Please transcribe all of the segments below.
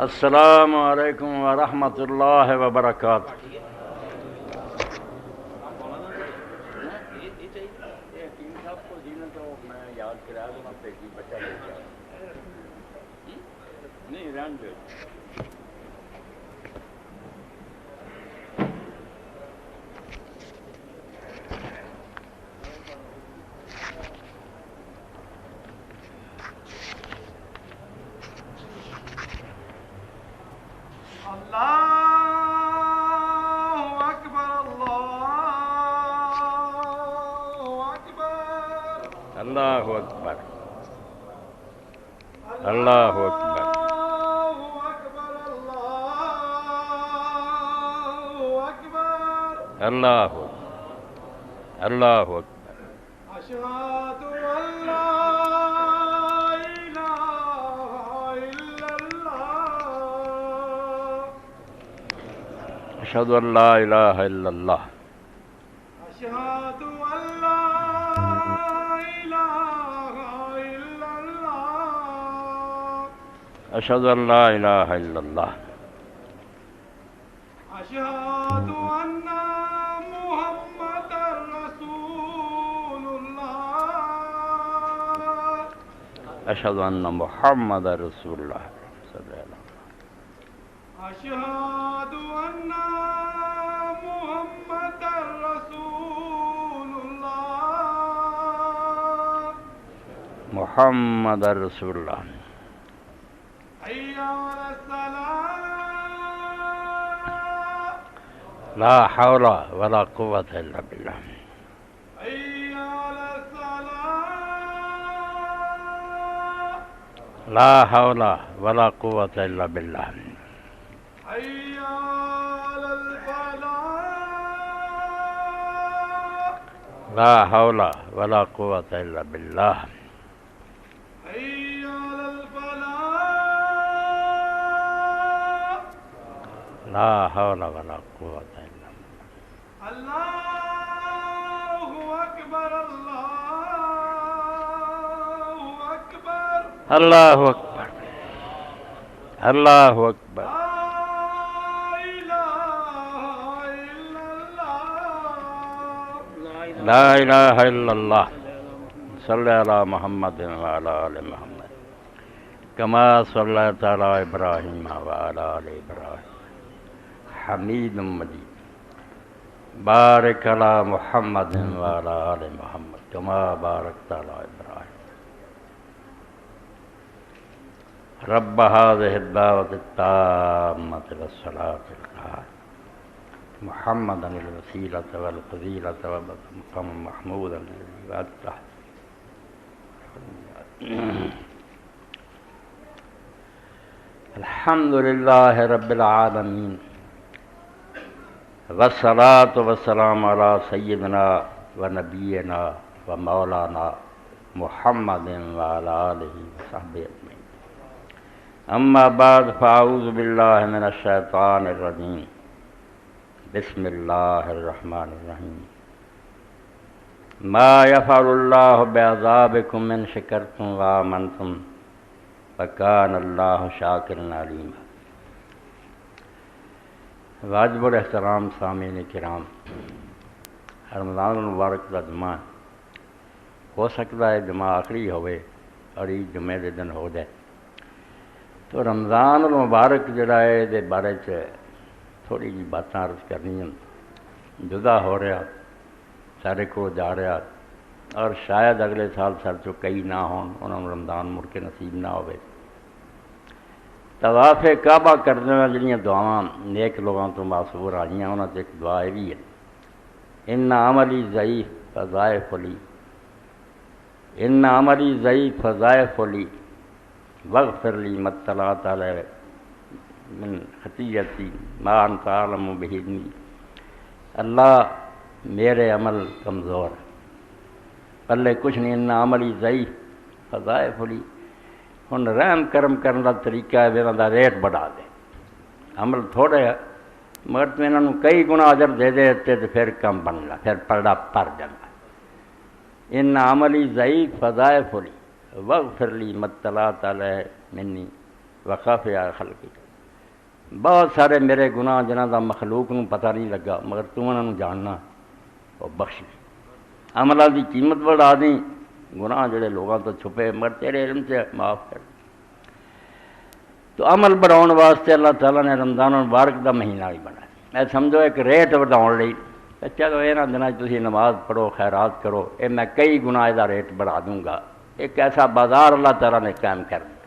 السلام علیکم ورحمۃ اللہ وبرکاتہ۔ اللہ اکبر، اللہ اکبر، اللہ اللہ اکبر۔ أشهد أن لا إله إلا الله اشہد ان لا الہ الا اللہ أشهد أن لا إله إلا الله اشہد ان لا الہ الا اللہ أشهد أن محمد رسول الله اشہد ان محمد رسول اللہ صلی اللہ علیہ وسلم۔ أشهد أن محمد رسول الله محمد رسول اللہ۔ حي على الصلاة لا حول ولا قوة الا باللہ۔ حي على الصلاة لا حول ولا قوة الا باللہ۔ حي على الفلاح لا حول ولا قوة الا باللہ۔ حي على الفلاح لا حول ولا قوة الا باللہ۔ الله أكبر الله أكبر اللہ اکبر، اللہ اکبر۔ لا إله إلا الله لا الہ الا اللہ صلی علی محمد وعلی آل محمد کما صلیت علی ابراہیم وعلی آل ابراہیم حمید مجید۔ بارک علی محمد وعلی آل محمد کما بارکت علی ابراہیم۔ رب هذه الدعوة التامة والصلاة القائمة محمدا الوسيلة والفضيلة ومقام محمودا الذي وعدته۔ الحمد لله رب العالمين والصلاة والسلام على سيدنا ونبينا ومولانا محمد وعلى آله وصحبه أجمعين۔ أما بعد فأعوذ بالله من الشيطان الرجيم، بسم الله الرحمن الرحيم۔ ما يفعل الله بعذابكم من شكرتم وآمنتم وكان الله شاكرا عليما۔ واجب الاحترام سامعین کرام، رمضان المبارک کا جمعہ ہو سکتا ہے جمعہ آخری ہوئے اور یہ جمعے دے دن ہو جائے، تو رمضان المبارک جڑا ہے دے بارے چ تھوڑی جی باتاں عرض کرنی ہیں۔ جدا ہو رہا، سارے کو جا رہا، اور شاید اگلے سال سر چو کئی نہ ہون، انہوں نے رمضان مڑ کے نصیب نہ ہوئے۔ طواف کعبہ کرنے میں جڑیاں دعاواں نیک لوگوں تو معصور آئی ہیں، انہوں نے ایک دعا یہ بھی ہے، ان عملی ضعیف فضائف لی، ان عملی ضعیف فضائف لی واغفر لی ما اطلعت علی من خطیتی ما انت اعلم بہ انی۔ اللہ میرے عمل کمزور، پلے کچھ نہیں، ان عملی ضعیف فضائف لی۔ ہن رحم کرم کرنے کا طریقہ ہے انہوں کا ریٹ بڑھا دے، عمل تھوڑے ہے مگر تو انہوں کئی گنا اجر دے دیتے تو پھر کم بننا، پھر پڑا پر جانا۔ ان عملی ضعیف فضائف لی واغفر لی ما اطلعت علیہ منی وخافی خلقی۔ بہت سارے میرے گناہ جنہاں دا مخلوق نوں پتہ نہیں لگا مگر تو انہاں نوں جاننا وہ بخش دے عملاں دی قیمت بڑھا دیں گناہ جڑے لوگاں تو چھپے مگر تیرے علم سے معاف کر تو عمل بڑھاؤن واسطے اللہ تعالیٰ نے رمضان المبارک دا مہینہ بھی بنایا میں سمجھو ایک ریٹ وڈاؤن لئی چلو یہاں دنوں تسی نماز پڑھو خیرات کرو یہ میں کئی گنا دا ریٹ بڑھا دوں گا ایک ایسا بازار اللہ تعالیٰ نے قائم کر دیا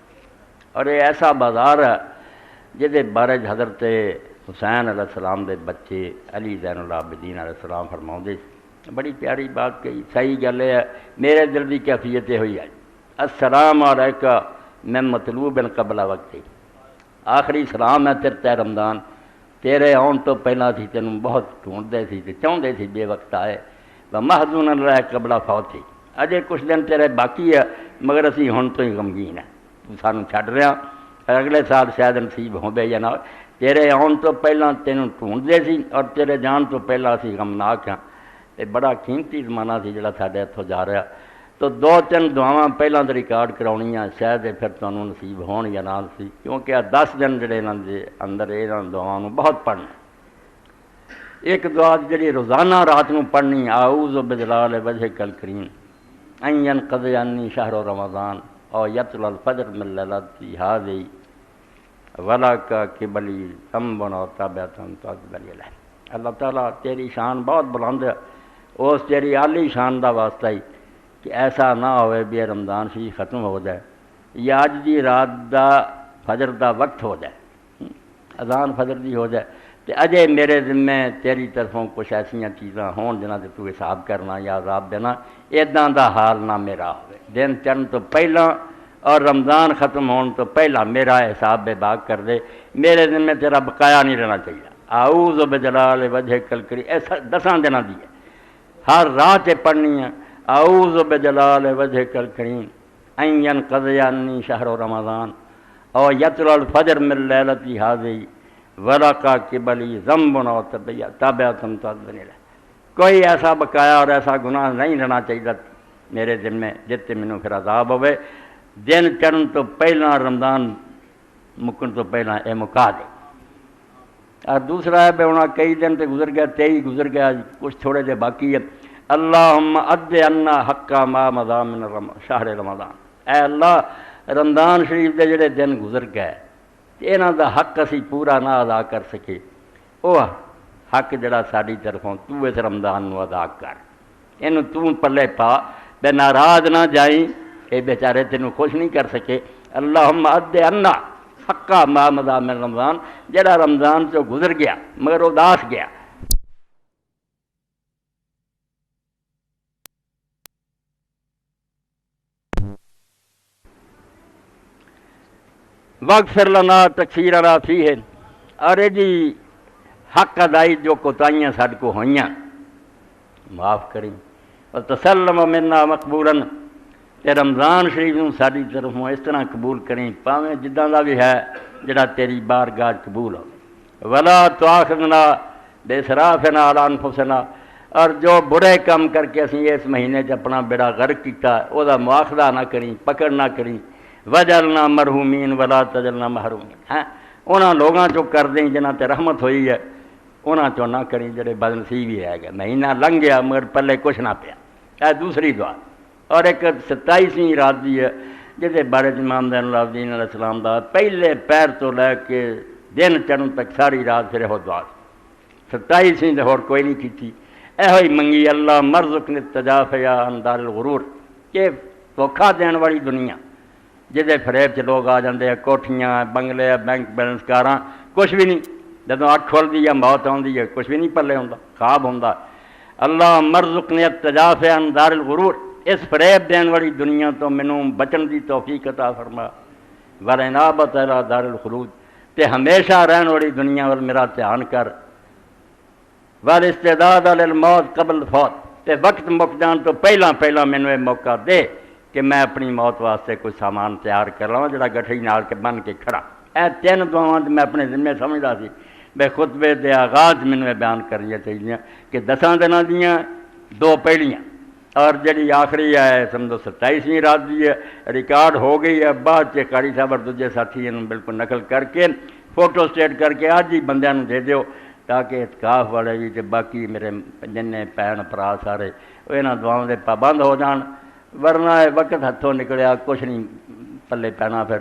اور یہ ایسا بازار ہے جہدے بارے حضرت حسین علیہ السلام دے بچے علی زین العابدین علیہ السلام فرماؤندے بڑی پیاری بات کہی صحیح گل ہے میرے دل کی کیفیت یہ ہوئی ہے السلام علیکہ میں مطلوب قبل وقت آخری سلام ہے تیرے تے رمضان تیرے آن تو پہلا تھی تینوں بہت ڈھونڈتے تھی چاہتے تھی بے وقت آئے و محضون رہ قبل فوت تھی اجے کچھ دن تیرے باقی ہے مگر اسی ہن تو ہی غمگین ہے تو سانوں چھڈ رہا اگلے سال شاید نصیب ہوے یا نہ تیرے آن تو پہلا تینوں ڈھونڈتے سی اور تیرے جان تو پہلا اسی غمناک ہاں یہ بڑا قیمتی زمانہ سی جڑا ساڈے اتوں جا رہا تو 2-3 دعاواں پہلاں تو ریکارڈ کرونیاں شاید پھر تمہیں نصیب ہون یا نہ سی کیونکہ 10 دن جڑے انہاں دے اندر انہاں دعاواں نوں بہت پڑھنا ایک دعا جڑی روزانہ رات نوں پڑھنی اعوذ بجلال وجہک الکریم ان ینقضی عنی شہر رمضان او یطلع الفجر من لیلتی ہذی ولک قبلی ذنب و تابعۃ تقبل لہ اللہ تعالیٰ تیری شان بہت بلند ہے اس تیری عالی شان دا واسطہ ہی کہ ایسا نہ ہوئے بھی رمضان شریف ختم ہو جائے یا اج دی رات دا فجر دا وقت ہو جائے اذان فجر دی ہو جائے تو اجے میرے ذمے تیری طرفوں کچھ ایسیاں چیزاں ہون جنہاں تے تو حساب کرنا یا عذاب دینا اداں دا حال نہ میرا ہوئے دن چڑھن تو پہلا اور رمضان ختم ہون تو پہلا میرا حساب بے باک کر دے میرے ذمے تیرا بقایا نہیں رہنا چاہیے اعوذ بجلال وجہک الکریم ایسا 10 دنوں دی ہے ہر رات پڑھنی ہے اعوذ بجلال وجہک الکریم ان ینقضی عنی شہر رمضان او یطلع الفجر من لیلتی ہذی ولک قبلی ذنب و تابعۃ تقبل لہ کوئی ایسا بقایا اور ایسا گناہ نہیں رہنا چاہیے میرے ذمے جتے مینوں پھر عذاب ہوئے دن چڑھن تو پہلا رمضان مکن تو پہلا اے مکا دے اور دوسرا ہے بے کئی دن تے گزر گیا 23 گزر گیا کچھ تھوڑے دے باقی ہے اللہم اد عنا حق ما مضی من شہر رمضان اے اللہ رمضان شریف دے جڑے دن گزر گئے انہاں دا حق اسی پورا نہ ادا کر سکے وہ حق جڑا ساری طرفوں تو اس رمضان نو ادا کر اینوں تو پلے پا بے ناراض نہ جائیں اے بیچارے تینوں خوش نہیں کر سکے اللہم اد عنا حق ما مضی من رمضان جڑا رمضان چو گزر گیا مگر اداس گیا واغفر لنا تقصیرنا فیہ اور جی حق ادائی جو کوتاہیاں ساڈے کو ہوئیاں معاف کریں اور تسلم منا مقبولاً تے رمضان شریف نوں ساری طرفوں اس طرح قبول کریں پاویں جداں دا بھی ہے جڑا تیری بارگاہ قبول ہو ولا تؤاخذنا باسرافنا علی انفسنا اور جو برے کام کر کے اسی اس مہینے چ اپنا بیڑا غرق کیتا او دا مواخذہ نہ کریں پکڑ نہ کریں وجلنا مرحومین ولا تجلنا محرومین ہاں انہاں لوگاں چو کر دیں جنہاں تے رحمت ہوئی ہے انہاں چو نہ کریں جڑے بد نصیب ہی ہے گا مہینہ لنگ گیا مگر پلے کچھ نہ پیا اے دوسری دعا اور ایک 27ویں رات دی ہے جہدے بارے امام زین العابدین علیہ السلام دا پہلے پیر تو لے کے دن چڑھن تک ساری رات پھر وہ دعا 27ویں تے ہور کوئی نہیں کیتی اے ہوئی منگی اللہ مرزقنی التجافیا عن دار الغرور کہ دھوکھا دین والی دنیا جہدے فریب چ لوگ آ جاندے ہیں کوٹھیاں بنگلے بینک بیلنس کاراں کچھ بھی نہیں جدوں اکھ کھلدی ہے موت آندی ہے کچھ بھی نہیں پلے ہوندا خواب ہوندا اللہ مرزقنی التجافیا عن دار الغرور اس فریب دین والی دنیا تو مینوں بچن دی توفیق عطا فرما والعنابۃ الی دار الخلود تے ہمیشہ رہن والی دنیا وال میرا دھیان کر والاستعداد للموت قبل الفوت تے وقت مک جان تو پہلا مینوں یہ موقع دے کہ میں اپنی موت واسطے کوئی سامان تیار کر لواں جڑا گٹھڑی نال کے بن کے کھڑا اے 3 دعاواں میں اپنے ذمے سمجھدا سی بے خطبے دے آغاز مینوں بیان کرنی چاہیے کہ 10 دنوں دیاں 2 پہلیاں اور جڑی آخری ہے سمجھو 27ویں رات دی ہے ریکارڈ ہو گئی ہے بعد چ قاری صاحب اور دوجے ساتھی انہوں بالکل نقل کر کے فوٹو سٹیٹ کر کے آج ہی بندیاں نوں دے دیو تاکہ اعتکاف والے بھی تے باقی میرے جنے بھن بھرا سارے وہ انہاں دعاؤں دے پابند ہو جان، ورنہ وقت ہتھوں نکلیا کچھ نہیں پلے پینا۔ پھر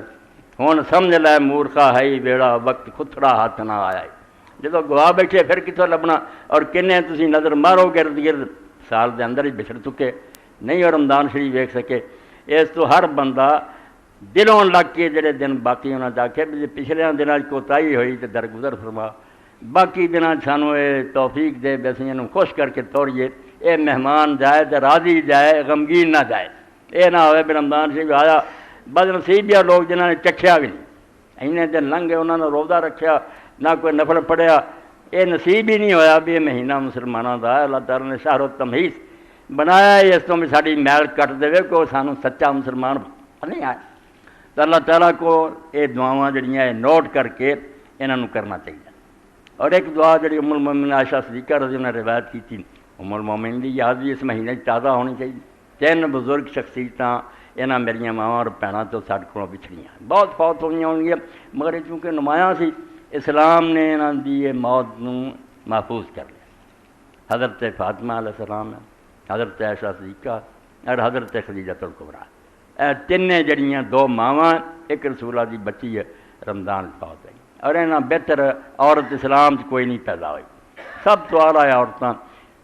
ہن سمجھ لے مورخا ہے ہی بیڑا وقت کھتڑا ہاتھ نہ آیا ہے، جدو گوا بیٹھے پھر کتوں لبنا، اور کنے تسی نظر مارو گرد گرد سال دے اندر ہی بچھڑ چکے، نہیں اور رمضان شریف ویکھ سکے۔ اس تو ہر بندہ دلوں لگ کے جڑے دن باقی ہونا چاہے بھی پچھلے دنوں کوتاہی ہوئی تو درگزر فرما، باقی دنوں سانوں یہ توفیق دے بھی اسی خوش کر کے توڑیے، اے مہمان جائے تو راضی جائے غمگین نہ جائے، اے نہ ہوئے بھی رمضان شریف آیا بد نصیبیاں لوگ جنہوں نے چکھیا بھی نہیں، اینے دن لنگے انہوں نے روزہ رکھیا نہ کوئی نفل پڑھیا، یہ نصیب ہی نہیں ہویا بھی یہ مہینہ مسلمانوں دا ہے۔ اللہ تعالیٰ نے شہر و تمہیز بنایا ہے اس تو بھی ساری میل کٹ دے کہ سانوں سچا مسلمان نہیں آئے، تو اللہ تعالیٰ کو یہ دعاواں جڑیاں یہ نوٹ کر کے انہوں کرنا چاہیے۔ اور ایک دعا جڑی ام المومنین عائشہ صدیقہ رضی اللہ عنہ روایت کی تھی، ام المومنین دی یاد بھی اس مہینے تازہ ہونی چاہیے۔ تین بزرگ شخصیتاں یہاں میری ماواں اور بھیناں تو ساڈے کولوں بچھڑیاں، بہت فوت ہوئی ہوں گی، مگر چونکہ نمایاں سی اسلام نے انہاں دی یہ موت نوں محفوظ کر لیا۔ حضرت فاطمہ علیہ السلام ہے، حضرت عائشہ صدیقہ اور حضرت خدیجہ الکبریٰ، اے تینے جڑیاں دو ماواں ایک رسولہ دی بچی ہے رمضان فوت ہوئی، اور انہاں بہتر عورت اسلام چ کوئی نہیں پیدا ہوئی، سب تو اعلیٰ عورتاں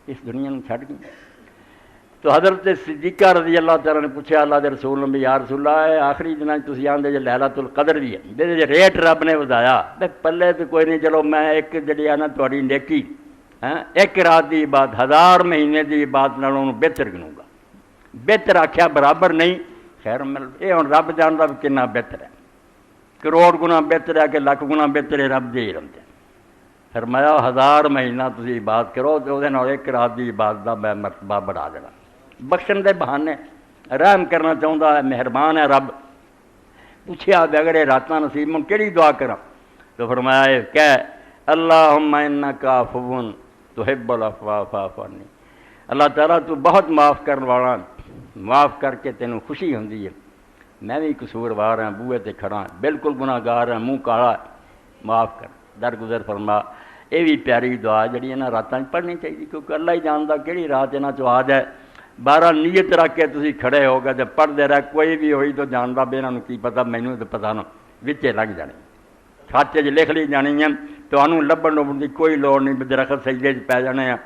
اس دنیا میں چھڈ گئی۔ تو حضرت صدیقہ رضی اللہ تعالیٰ نے پوچھا اللہ دے رسول نے بھی یا رسول اللہ آخری دنوں تسی آندے جے لیلۃ القدر بھی ہے جے ریٹ رب نے ودایا تے پلے تو کوئی نہیں، چلو میں ایک جڑی ہے نا تہاڈی نیکی ایک رات دی عبادت 1000 مہینے دی عبادت نالوں بہتر گنوں گا۔ بہتر آکھیا برابر نہیں، خیر مل یہ ہن رب جاندا بھی کنا بہتر ہے، کروڑ گنا بہتر ہے کہ لاکھ گنا بہتر ہے، رب دے رہندے۔ فرمایا 1000 مہینہ تسی عبادت کرو تے اودے نال ایک رات دی عبادت دا میں مرتبہ بڑھا دینا۔ بخشن دے بہانے رحم کرنا چاہتا ہے، مہربان ہے رب۔ پوچھیا اگر یہ راتاں نصیب من کیڑی دعا کراں، تو فرمایا کہ اللہم انک عفو تحب العفو فاعف عنی، اللہ تعالیٰ تو بہت معاف کرنے والا، معاف کر کے تینوں خوشی ہوندی ہے۔ میں بھی قصوروار ہاں، بوئے تے کھڑا ہاں، بالکل گناہ گار ہاں، منہ کالا ہے، معاف کر، درگزر فرما۔ یہ بھی پیاری دعا جڑی انہاں راتاں پڑھنی چاہیے، کیونکہ اللہ ہی جاندا کیڑی رات انہاں چوں آ جائے۔ بارہ نیت رکھ کے تسی کھڑے ہو گئے جب پڑھتے رہے، کوئی بھی ہوئی تو جاندا بھی انہاں کی پتہ، مینوں تو پتہ نہ، وچے لنگ جانی، کھاتے چ لکھ لی جانی ہے، تو انہوں لبن لبن کی کوئی لوڑ نہیں، درخت سجدے چ پی جانے ہیں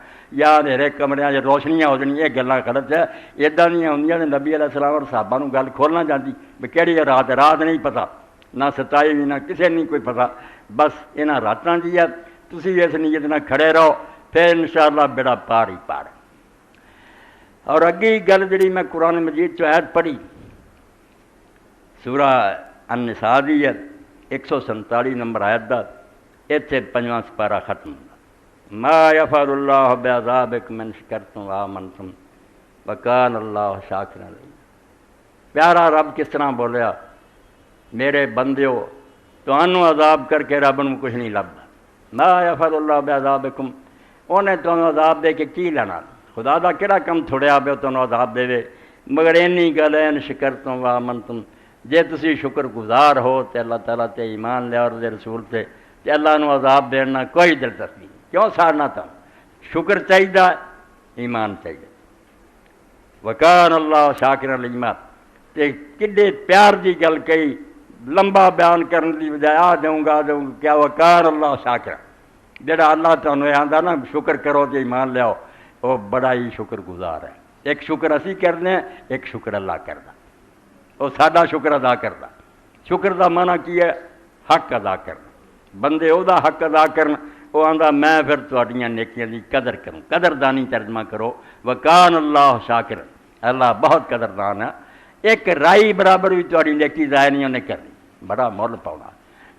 یا ہر کمرے چ روشنیاں ہو جانیاں، یہ گلاں غلط ہے، ادا دیاں ہوندیاں۔ نبی علیہ السلام اور صحابہ نوں گل کھولنا جاندی بھی کیڑی رات، رات نہیں پتہ، نہ 27 نہ کسے نہیں کوئی پتہ، بس انہاں راتاں دی ہے، تسی اس نیت نہ کھڑے رہو، پھر انشاءاللہ بیڑا پار ہی پار۔ اور اگی گل جڑی میں قرآن مجید چ آیت پڑھی سورہ النساء دی ہے 147 نمبر آیت دا، اتنے 5واں سپارہ ختم ہوتا، ما یفعل اللہ بعذابکم ان شکرتم وآمنتم وکان اللہ شاکرا علیما۔ پیارا رب کس طرح بولیا، میرے بندیو تانوں عذاب کر کے رب نوں کچھ نہیں لبدا، ما یفعل اللہ بعذابکم، انہیں تانوں عذاب دے کے کی لینا، خدا دا کہڑا کم تھوڑیا پہ تمہیں عذاب دے، مگر اینی گل ہے ان شکرتم وآمنتم، جے تسی شکر گزار ہو تے اللہ تعالیٰ تے ایمان لیا اور دے رسول تے اللہ نو عذاب دینا کوئی دلچسپی نہیں، کیوں سارنا تھا، شکر چاہیے، ایمان چاہیے۔ وکان اللہ شاکر علیما، تے کڈے پیار دی گل کہی، لمبا بیان کرنے دی بجائے آ دوں گا کیا وکان اللہ شاکر، جڑا اللہ تمہیں آندا نا شکر کرو تے ایمان لیاؤ، وہ بڑا ہی شکر گزار ہے۔ ایک شکر اسی کرنے ہیں، ایک شکر اللہ کردا، وہ ساڈا شکر ادا کردا۔ شکر دا معنی کی ہے، حق ادا کرنا، بندے او دا حق ادا کرن، وہ آندا میں پھر تہاڈیاں نیکیاں دی قدر کروں، قدردانی ترجمہ کرو، وکان اللہ شاکر، اللہ بہت قدردان ہے، ایک رائی برابر بھی تہاڈی نیکی ضائع نہیں انہیں کرنی، بڑا مول پاؤنا۔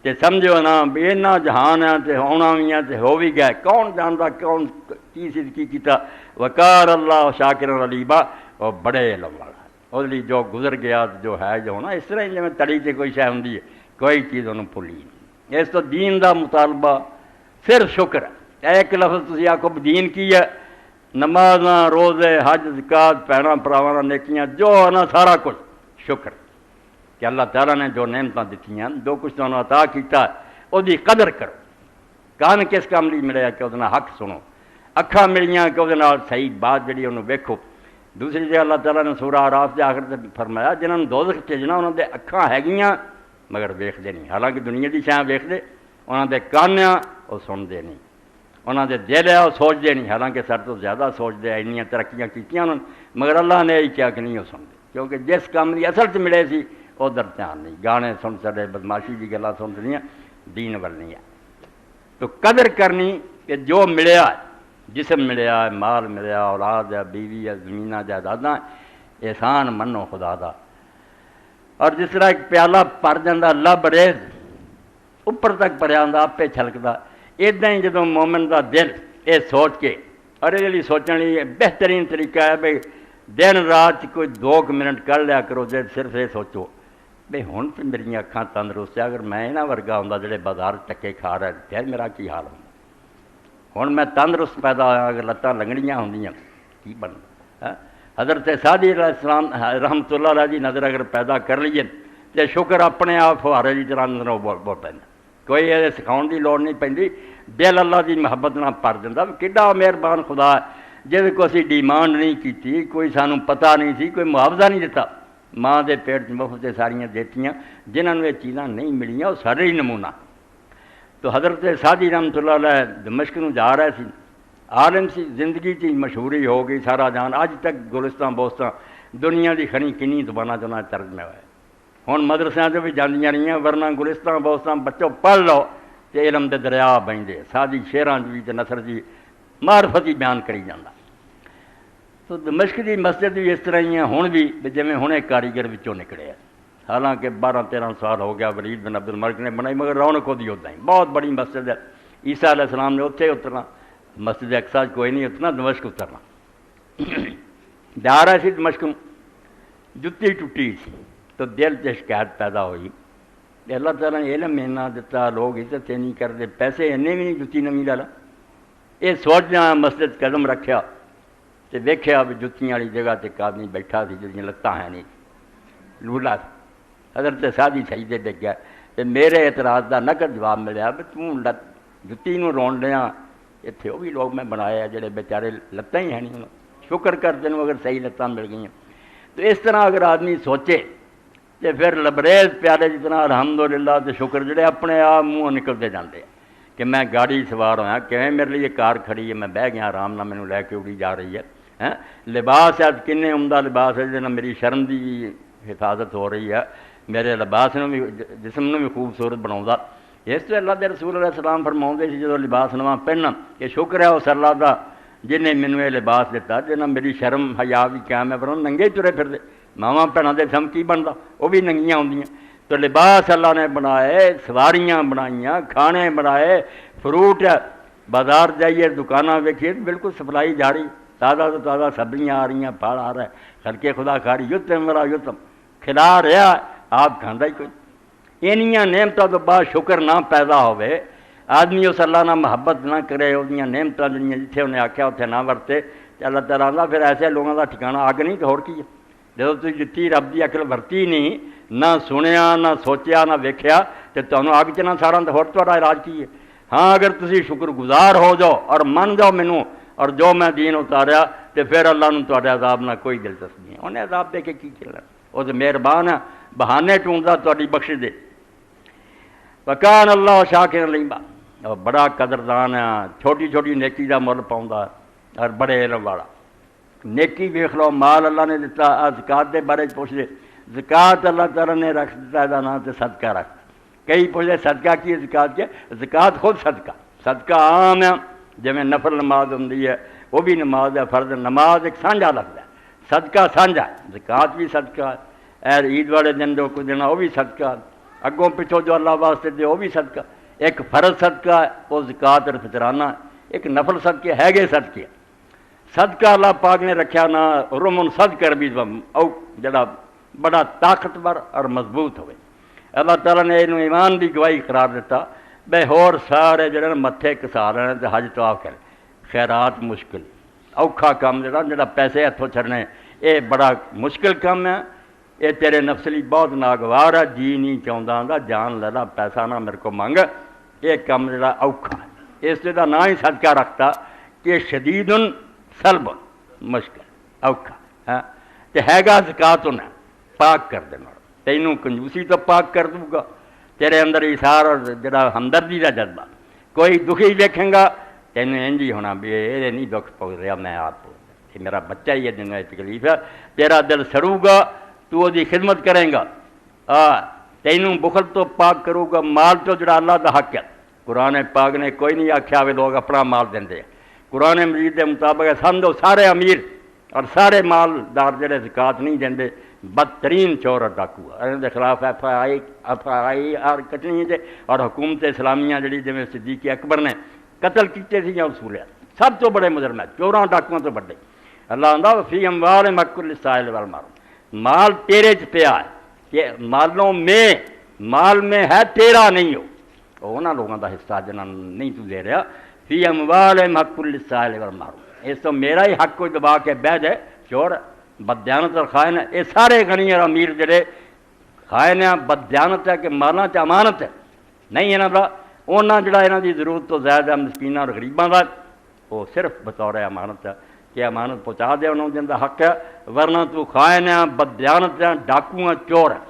تے سمجھو نا بھی اینا جہان ہے تے ہونا بھی ہے تے ہو بھی گیا، کون جاندا کون کی صدقی کیتا، وکان اللہ شاکر علیما، وہ بڑے علم والا ہے، وہ لیے جو گزر گیا جو ہے جو ہونا، اس طرح ہی جی تڑی سے کوئی شے ہوندی ہے، کوئی چیز انہوں بھولی نہیں۔ اس تو دین دا مطالبہ صرف شکر ہے، ایک لفظ تسی آکھو دین کی ہے، نمازاں روزے حج زکات بھیناں بھراواں نیکیاں جو ہے نا سارا کچھ شکر کہ اللہ تعالیٰ نے جو نعمتاں دتیاں، جو کچھ تمہیں عطا کیتا، ਉਹਦੀ ਕਦਰ ਕਰੋ। ਕੰਨ ਕਿਸ ਕੰਮ ਲਈ ਮਿਲਿਆ ਕਿ ਉਹਦੇ ਨਾਲ ਹੱਕ ਸੁਣੋ, ਅੱਖਾਂ ਮਿਲੀਆਂ ਕਿ ਉਹਦੇ ਨਾਲ ਸਹੀ ਬਾਤ ਜਿਹੜੀ ਉਹਨੂੰ ਵੇਖੋ। ਦੂਸਰੀ ਜਗ੍ਹਾ ਅੱਲਾਹ ਤਾਲਾ ਨੇ ਸੂਰਾ ਆਰਾਫ ਦੇ ਆਖਰ 'ਤੇ ਫਰਮਾਇਆ ਜਿਨ੍ਹਾਂ ਨੂੰ ਦੋਜ਼ਖ ਭੇਜਣਾ ਉਹਨਾਂ ਦੇ ਅੱਖਾਂ ਹੈਗੀਆਂ ਮਗਰ ਵੇਖਦੇ ਨਹੀਂ। ਹਾਲਾਂਕਿ ਦੁਨੀਆ ਦੀ ਸ਼ਾਂ ਵੇਖਦੇ, ਉਹਨਾਂ ਦੇ ਕੰਨ ਆ ਉਹ ਸੁਣਦੇ ਨਹੀਂ, ਉਹਨਾਂ ਦੇ ਦਿਲ ਆ ਉਹ ਸੋਚਦੇ ਨਹੀਂ। ਹਾਲਾਂਕਿ ਸਾਡੇ ਤੋਂ ਜ਼ਿਆਦਾ ਸੋਚਦੇ ਆ, ਇੰਨੀਆਂ ਤਰੱਕੀਆਂ ਕੀਤੀਆਂ ਉਹਨਾਂ ਨੇ, ਮਗਰ ਅੱਲਾਹ ਨੇ ਇਹ ਕਿਹਾ ਕਿ ਨਹੀਂ ਉਹ ਸੁਣਦੇ, ਕਿਉਂਕਿ ਜਿਸ ਕੰਮ ਦੀ ਅਸਲ 'ਚ ਮਿਲੇ ਸੀ ਉਧਰ ਧਿਆਨ ਨਹੀਂ। ਗਾਣੇ ਸੁਣ ਛੱਡੇ, ਬਦਮਾਸ਼ੀ ਦੀ ਗੱਲਾਂ ਸੁਣ ਛੱਡੀਆਂ, ਦੀਨ ਵੱਲ ਨਹੀਂ ਆ। تو قدر کرنی کہ جو ملیا، جسم ملیا، مال ملیا، اولاد ہے، بیوی ہے، زمیناں جائیداداں، احسان منو خدا دا۔ اور جس طرح ایک پیالہ پر جاندہ لب ریز اوپر تک پریا ہوندا آپے چھلکدا، اداں ہی جدوں مومن دا دل یہ سوچ کے، اور یہ لیے سوچنے لیے بہترین طریقہ ہے بھئی دن رات کوئی 2 منٹ کر لیا کرو، جے صرف یہ سوچو بھئی ہن تو میری اکھاں تندرست ہے، اگر میں انہاں ورگا ہوندا جڑے بازار ٹکے کھا رہے پھر میرا کی حال ہوندا؟ ہن میں تندرست پیدا ہوا، اگر لتاں لنگڑیاں ہوندیاں کی بندا؟ حضرت سعدی علیہ السلام رحمۃ اللہ علیہ دی نظر اگر پیدا کر لیے تو شکر اپنے آپ فوارے کی طرح نظر بول پیندا، کوئی یہ سکھاؤن دی لوڑ نہیں پیندی، دل اللہ دی محبت نال بھر جاندا۔ کڈا مہربان خدا ہے جس کو اسی ڈیمانڈ نہیں کیتی، کوئی سانوں پتہ نہیں سی، کوئی معاوضہ نہیں دیتا، ماں دے پیٹ مفت ساریاں دیتیاں، جنہاں نوں یہ چیزاں نہیں ملیاں وہ سارے ہی نمونہ۔ تو حضرت سعدی رحمۃ اللہ علیہ دمشق نوں جا رہے سی، عالم سی، زندگی کی مشہوری ہو گئی سارا جان، اج تک گلستان بوستان دنیا دی کھنی کنی زباناں چوں ترجمے ہوئے، ہن مدرسیاں تے بھی جاندیاں رہیاں، ورنہ گلستان بوستان بچوں پڑھ لو تے علم دے دریا بہندے، سادی شعراں دی تے نثر دی معرفتی بیان کری جاندا۔ تو دمشق دی مسجد بھی اس طرح ہی ہیں ہن بھی جویں ہنے کاریگر وچوں نکلے ہیں، حالانکہ 12-13 سال ہو گیا ولید بن عبد الملک نے بنائی، مگر رونق دی ادا ہی بہت بڑی مسجد ہے۔ عیسیٰ علیہ السلام نے اتنے اترنا، مسجد اقصی کوئی نہیں اترنا، دمشق اترنا۔ جا رہا سی دمشق، جتی ٹوٹی سی تو دل سے شکایت پیدا ہوئی، اللہ تعالیٰ نے علم اینا دیتا، لوگ عزت نہیں کرتے، پیسے اینے بھی نہیں جتی نویں لا لا۔ یہ سوچنا مسجد قدم رکھیا تو ویکھیا بھی جتیاں والی جگہ تے ایک آدمی بیٹھا سی جس لتاں ہے نہیں، لولا سی۔ حضرت سعدی سجدے ڈگ گیا تے میرے اعتراض دا نقد جواب ملیا بھی توں جتی نوں رون لیا، اتنے وہ بھی لوگ میں بنایا جڑے بیچارے لتاں ہی ہے نہیں، شکر کر تینوں اگر صحیح لتاں مل گئی۔ تو اس طرح اگر آدمی سوچے تو پھر لبریز پیارے جتنا الحمدللہ تے شکر جڑے اپنے آپ منہ نکلتے جاندے ہیں کہ میں گاڑی سوار ہوا، کہ میرے لیے کار کھڑی ہے، میں بہ گیا آرام نہ مینوں لے کے اڑی جا رہی ہے، لباس ہے کنے عمدہ لباس ہے جس میری شرم دی حفاظت ہو رہی ہے، میرے لباس نوں بھی جسم نوں بھی خوبصورت بناؤندا۔ اس تو اللہ دے رسول علیہ السلام فرماؤندے سی جدوں لباس نواں پہننا کہ شکر ہے اس اللہ دا جن نے مینوں یہ لباس دیتا، جنہاں میری شرم حیا بھی قائم ہے، پر ننگے ترے پھردے، ماواں بھیناں دے سم کی بندا، وہ بھی ننگیاں ہوندیاں۔ تو لباس اللہ نے بنائے، سواریاں بنائیاں، کھانے بنائے، فروٹ بازار جائیے دکاناں ویکھیے بالکل سپلائی جاری، تازہ تو تازہ سبزیاں آ رہی ہیں، پھل آ رہا ہے، خلق خدا کھاری یتم ولا یتم کھلا رہا آپ کھاندا ہی کوئی۔ اینیاں نعمتاں تو بعد شکر نہ پیدا ہوئے، آدمی اس اللہ نہ محبت نہ کرے، اودیاں نعمتاں جڑیاں جتھے انہیں آکھیا اتنے نہ ورتے، تے اللہ تعالیٰ آندا پھر ایسے لوگوں کا ٹھکانہ اگ نہیں تو ہور کی ہے۔ جدوں تسی جتی رب دی عقل ورتی نہیں، نہ سنیا نہ سوچیا نہ ویکھیا، تے تانوں اگ چ نہ سارا تے ہور تہاڈا علاج کی ہے؟ ہاں اگر تسی شکر گزار ہو جاؤ اور من جاؤ مینوں اور جو میں دین اتاریا، تے پھر اللہ نوں تہاڈے عذاب نہ کوئی دلچسپی نہیں، انہیں عذاب دے کے کی کرنا، وہ تو مہربان ہے، بہانے ٹونڈدا تہاڈی بخش دے۔ وکان اللہ شاکر علیما، اور بڑا قدردان ہے، چھوٹی چھوٹی نیکی دا مل پاؤندا اور بڑے علم والا۔ نیکی ویکھ لو، مال اللہ نے دیتا، زکات دے بارے پوچھ دے، زکات اللہ تعالیٰ نے رکھ دیتا ہے نام تے صدقہ رکھ، کئی پوچھتے صدقہ کی ہے زکات کیا؟ زکات خود صدقہ، صدقہ عام ہے، جویں نفل نماز ہوندی ہے وہ بھی نماز ہے، فرض نماز ایک سانجھا لفظ ہے، صدقہ سانجھا ہے، زکات بھی صدقہ ہے، اے عید والے دن جو کچھ دینا وہ بھی صدقہ ہے، اگوں پچھوں جو اللہ واسطے دے وہ بھی صدقہ، ایک فرض صدقہ ہے وہ زکات اور فطرانہ، ایک نفل صدقے ہے گے صدقے، صدقہ اللہ پاک نے رکھا نا رمن صدقہ بھی او جڑا بڑا طاقتور اور مضبوط ہوئے۔ اللہ تعالیٰ نے انہوں ایمان دی گواہی قرار دیتا، بے ہور سارے جڑے متھے کسا رہے تے حج طواف کرے، خیرات مشکل اوکھا کام جڑا پیسے ہتھوں چھڑنے یہ بڑا مشکل کام ہے، یہ تیرے نفس لی بہت ناگوار ہے، جی نہیں چاہتا آندا جان لے لا، پیسہ نہ میرے کو منگ، یہ کام جڑا اوکھا ہے، اس دا نام ہی صدقہ رکھتا کہ شدید سلب مشکل اوکھا ہاں تے ہے گا زکات انہیں پاک کر دینا، تینوں کنجوسی تو پاک کر دوں گا، تیرے اندر ایثار اور جڑا ہمدردی کا جذبہ، کوئی دکھی دیکھیں گا تینوں انج ہی ہونا بھی یہ نہیں دکھ پہنچ رہا میں آپ یہ میرا بچہ ہی ہے جن میں تکلیف ہے، تیرا دل سڑوں گا تو وہ دی خدمت کریں گا، تینوں بخل تو پاک کروں گا، مال تو جڑا اللہ دا حق ہے، قرآن پاک نے کوئی نہیں آکھیا وہ لوگ اپنا مال دیں دے، قرآن مجید کے مطابق سمجھو سارے امیر اور سارے مالدار جڑے زکات نہیں دیں دے بدترین چور اور ڈاکو ان کے خلاف ایف آئی آر کٹنی ہے، اور حکومت اسلامیہ جڑی جی صدیق اکبر نے قتل کیتے سی یا اصولیات سب تو بڑے مجرم ہے، چوراں ڈاکوؤں تو بڑے۔ اللہ آندا فی اموال حق للسائل والمحروم، مال تیرے چ پیا ہے کہ مالوں میں مال میں ہے تیرا نہیں ہو، انہاں لوگوں دا حصہ جنہاں نہیں تو دے رہا، فی اموال حق للسائل والمحروم، اس تو میرا ہی حق کوئی دبا کے بہ جائے چور بدیانت اور خائن ہے، یہ سارے غنی اور امیر جڑے خائن ہیں بدیانت ہے کہ مالاں چ امانت ہے نہیں انہاں دا، انہاں جڑا انہاں دی ضرورت تو زیادہ مسکیناں اور غریباں دا وہ صرف بطور امانت ہے کہ امانت پہنچا دے انہوں جن دا حق ہے، ورنہ تو خائن ہے بدیانت ہے ڈاکو ہے چور ہے۔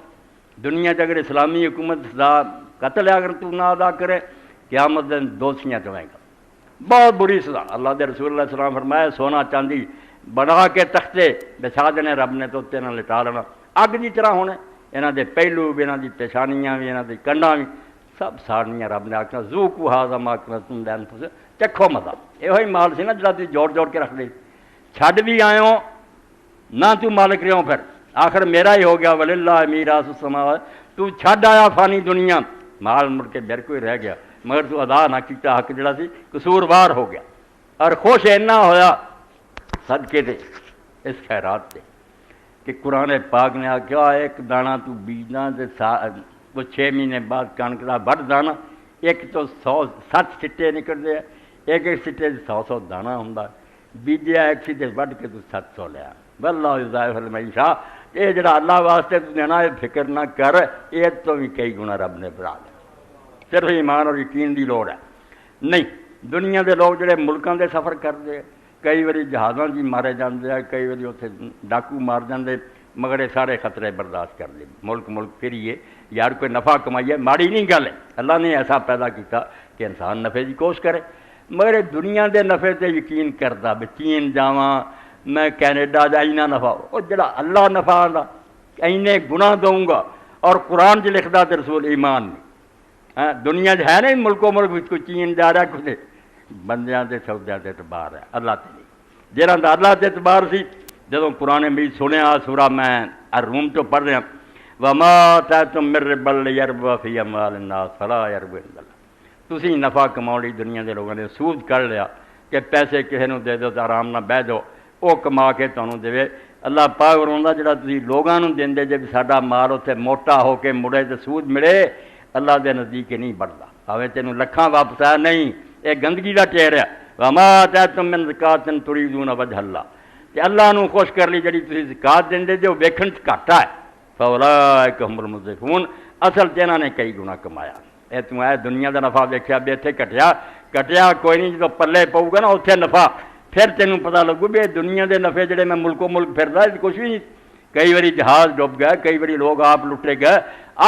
دنیا اگر اسلامی حکومت دا قتل ہے اگر تو نہ ادا کرے قیامت دن دوسیاں چویں گا، بہت بری سزا۔ اللہ دے رسول اللہ علیہ وسلم فرمایا سونا چاندی بنا کے تختے بچھا دینے رب نے تو اتنے لٹا لینا، اگ کی طرح ہونے، یہاں دے پہلو بھی، یہاں دی پیشانیاں بھی، یہاں دی کنڈاں بھی سب ساڑنیاں، رب نے آخنا ذوقوا ھذا ما کنتم لانفسکم، چکھو مزہ، یہ مال سی نا جڑا تھی جوڑ جوڑ کے رکھ دے، چھڈ بھی آئے ہو نہ تو مالک رہو، پھر آخر میرا ہی ہو گیا وللہ میراث السماوات، تو چھڈ آیا فانی دنیا، مال مڑ کے میرے کو ہی رہ گیا، مگر تو ادا نہ کیتا، حق جڑا سی قصوروار ہو گیا، اور خوش اینا ہویا صدقے دے اس خیرات سے کہ قرآن پاک نے آخیا ایک دانہ تو بیجنا وہ 6 مہینے بعد کنک کا بڑھ دانا، ایک تو 7 سٹے نکلتے ہیں، ایک سٹے 100 دانہ ہوں، بیجیا ایک سٹے وڈھ کے تو 700 لیا، واللہ یضاعف لمن یشاء، یہ جڑا اللہ واسطے تو دینا یہ فکر نہ کر، یہ تو بھی کئی گنا رب نے بڑھا دیا، صرف ایمان اور یقین دی لوڑ ہے۔ نہیں دنیا دے لوگ جڑے ملکاں دے سفر کرتے ہیں، کئی باری جہازاں جی مارے جاندے ہیں، کئی باری اتنے ڈاکو مار جاندے، مگر یہ سارے خطرے برداشت کر لے، ملک پھریے یار کوئی نفع کمائیے، ماڑی نہیں گل ہے، اللہ نے ایسا پیدا کیتا کہ انسان نفع کی کوشش کرے، مگر دنیا دے نفع تے یقین کرتا بھی چین جاواں میں کینیڈا جا اینا نفع، وہ جڑا اللہ نفع آندا اینے گناہ دوں گا، اور قرآن چ لکھدا تے رسول ایمان نہیں، دنیا ہے نہیں ملک کوئی چین جا رہا کچھ بندیاں دے سودیاں دے اعتبار ہے، اللہ تے نہیں، جہاں دا اللہ تے اعتبار سی جدوں قرآن مجید سنیا سورہ میں الروم تو پڑھ رہا، وما آتیتم من ربا لیربو فی اموال الناس فلا یربو عند اللہ، تسی نفع کماؤ لی دنیا دے لوگوں نے سود کر لیا کہ پیسے کسی نو دے دو تو آرام نہ بہ جاؤ، وہ کما کے تانوں دے، اللہ پاک فرماوندا جڑا تسی لوگاں نوں دیندے جے ساڈا مال اتنے موٹا ہو کے مڑے تے سود ملے، اللہ دے نزدیک نہیں بڑھدا، بھاویں تینوں لکھاں واپس آیا نہیں، یہ گندگی دا ٹھہر ہے، وما آتیتم من زکاۃ تریدون وجہ اللہ، تے اللہ نو خوش کر لی جڑی تسی زکات دیندے جو ویکھن چ گھاٹا ہے، فاولئک هم المضعفون، اصل تے انہاں نے کئی گنا کمایا، اے تو اے دنیا دا نفع ویکھیا بھی اتنے کٹیا کوئی نہیں، جدوں پلے پؤ گا نا اتنے نفع، پھر تینوں پتہ لگو بھی دنیا دے نفع جڑے میں ملکوں ملک پھردا کچھ بھی نہیں، کئی باری جہاز ڈوب گئے، کئی باری لوگ آپ لٹے گئے،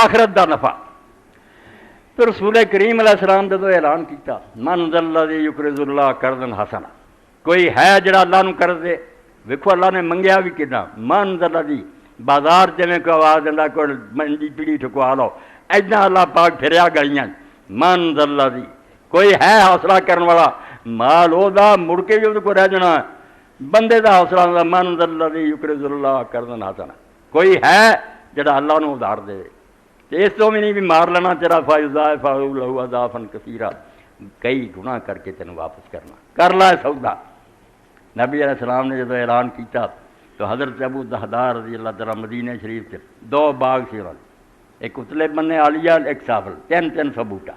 آخرت دا نفع۔ تو رسول کریم علیہ السلام جدو اعلان کیتا من ذا الذی یقرض اللہ قرضا حسنا، کوئی ہے جڑا اللہ نو قرض دے، ویکھو اللہ نے منگیا بھی کتنا، من ذا الذی، بازار جویں کو آواز دیندا کوئی منڈی پیڑی ٹھکوا لو، ایداں اللہ پاک پھریا گلیاں، من ذا الذی، کوئی ہے حوصلہ کرن والا، مال او دا مڑ کے بھی کو رہ جانا، بندے دا حوصلہ ہوندا من ذا الذی یقرض اللہ قرضا حسنا، کوئی ہے جڑا اللہ نو ادھار دے، اس تو بھی نہیں بھی مار لینا تیرا فیضاء لہو اضعافا کثیرا، کئی گناہ کر کے تینوں واپس کرنا، کر لا سودا۔ نبی علیہ السلام نے جب اعلان کیتا تو حضرت ابو دہدار رضی اللہ تعالیٰ مدینہ شریف سے 2 باغ سی انہوں نے، ایک اتلے بننے عالیہ ایک سافل، 300 بوٹا،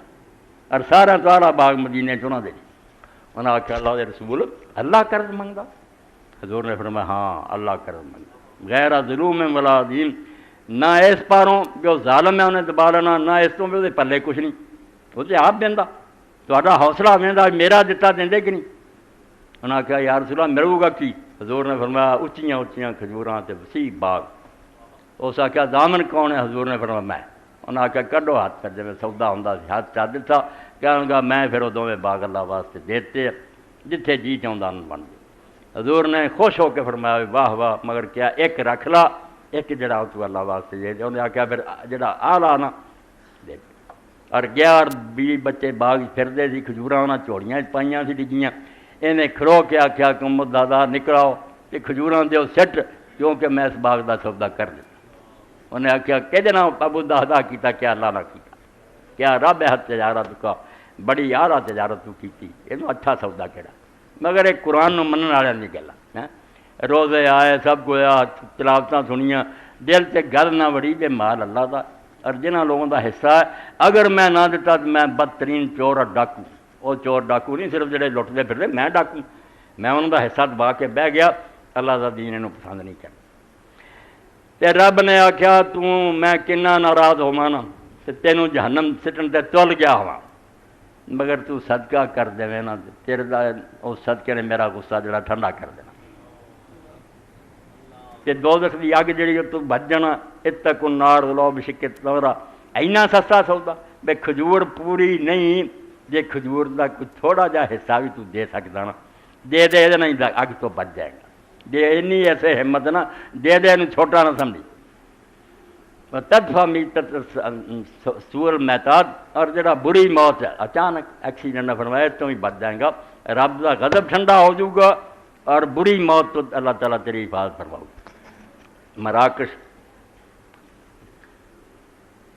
اور سارا سارا باغ مدینہ چنا دے، انہوں نے آخیا اللہ دے رسول اللہ قرض منگتا، حضور نے فرمایا ہاں اللہ قرض منگتا، غیر ظلوم ولا دین، نہ اس پاروں جو ظالم ہے انہیں دبا لینا، نہ اس تو بھی وہ پلے کچھ نہیں، وہ تو آپ دینا تا حوصلہ وہدا میرا دتا دیں کہ نہیں. انہوں نے کہا یا رسول اللہ ملے گا کی؟ حضور نے فرمایا اچیاں اچیاں کھجوراں تے وسیع باغ. اس آخیا دامن کون ہے؟ حضور نے فرمایا میں. انہوں نے آخیا کڈو ہاتھ کر جی سودا ہوں سی ہاتھ چا دیتا. کہنے لگا میں پھر وہ دونوں باغ اللہ واسطے دیتے جتھے جی چاہتا بن گئے. حضور نے خوش ہو کے فرمایا واہ واہ مگر کیا ایک رکھ لا ایک جڑا تو اللہ واسطے دے. انہیں آخیا پھر جڑا آلہ نا دے. اور گیا اور 20 بچے باغ پھرتے سی کھجوراں انہیں چوڑیاں پائیاں سی ڈگیاں. انہیں کھڑو کے آخیا کہ محمد دادا نکلاؤ کہ کھجوراں دیو سٹ کیونکہ میں اس باغ دا سودا کر دیا. انہیں آخیا کہ نام ابو دادا کیتا کیا اللہ نہ کیتا کیا رب ہے تجارت کا بڑی آلہ تجارت تو کیتی یہ اچھا سودا کہڑا. مگر ایک قرآن نو منن والوں کی گل ہے. روزے آئے سب کو تلاوتاں سنیاں دل تے گل نہ وڑی کہ مال اللہ دا اور جنہ لوگوں دا حصہ ہے اگر میں نہ دیتا تو میں بدترین چور اور ڈاکو. وہ چور ڈاکو نہیں صرف جڑے لٹتے پھرتے میں ڈاکو. میں انہوں دا حصہ دبا کے بہ گیا. اللہ دا دین انہوں پسند نہیں کرتا. تے رب نے آخیا میں کنا ناراض ہوا نا تے تینوں جہنم سٹن تے تل گیا ہوا مگر تو صدقہ کر دے نا تیرے دا اس صدقے نے میرا غصہ جڑا ٹھنڈا کر دینا. تے دوزخ دی اگ جڑی تو بچ جانا. اتقوا النار ولو بشق تمرہ. اینا سستا سودا بے کھجور پوری نہیں جے کھجور دا کچھ تھوڑا جا حصہ بھی تو دے سکتا نا دے دے نہیں اگ تو بچ جائے گا. دے اینی ایسے ہمت نا دے دے انہوں چھوٹا نہ سمجھی. تدفع میتت سور میتاد اور جڑا بری موت ہے اچانک ایکسیڈنٹ نہ فرمایا تو ہی بچ جائے گا. رب کا غضب ٹھنڈا ہو جائے گا اور بری موت تو اللہ تعالیٰ تیری حفاظت فرماؤ. مراکش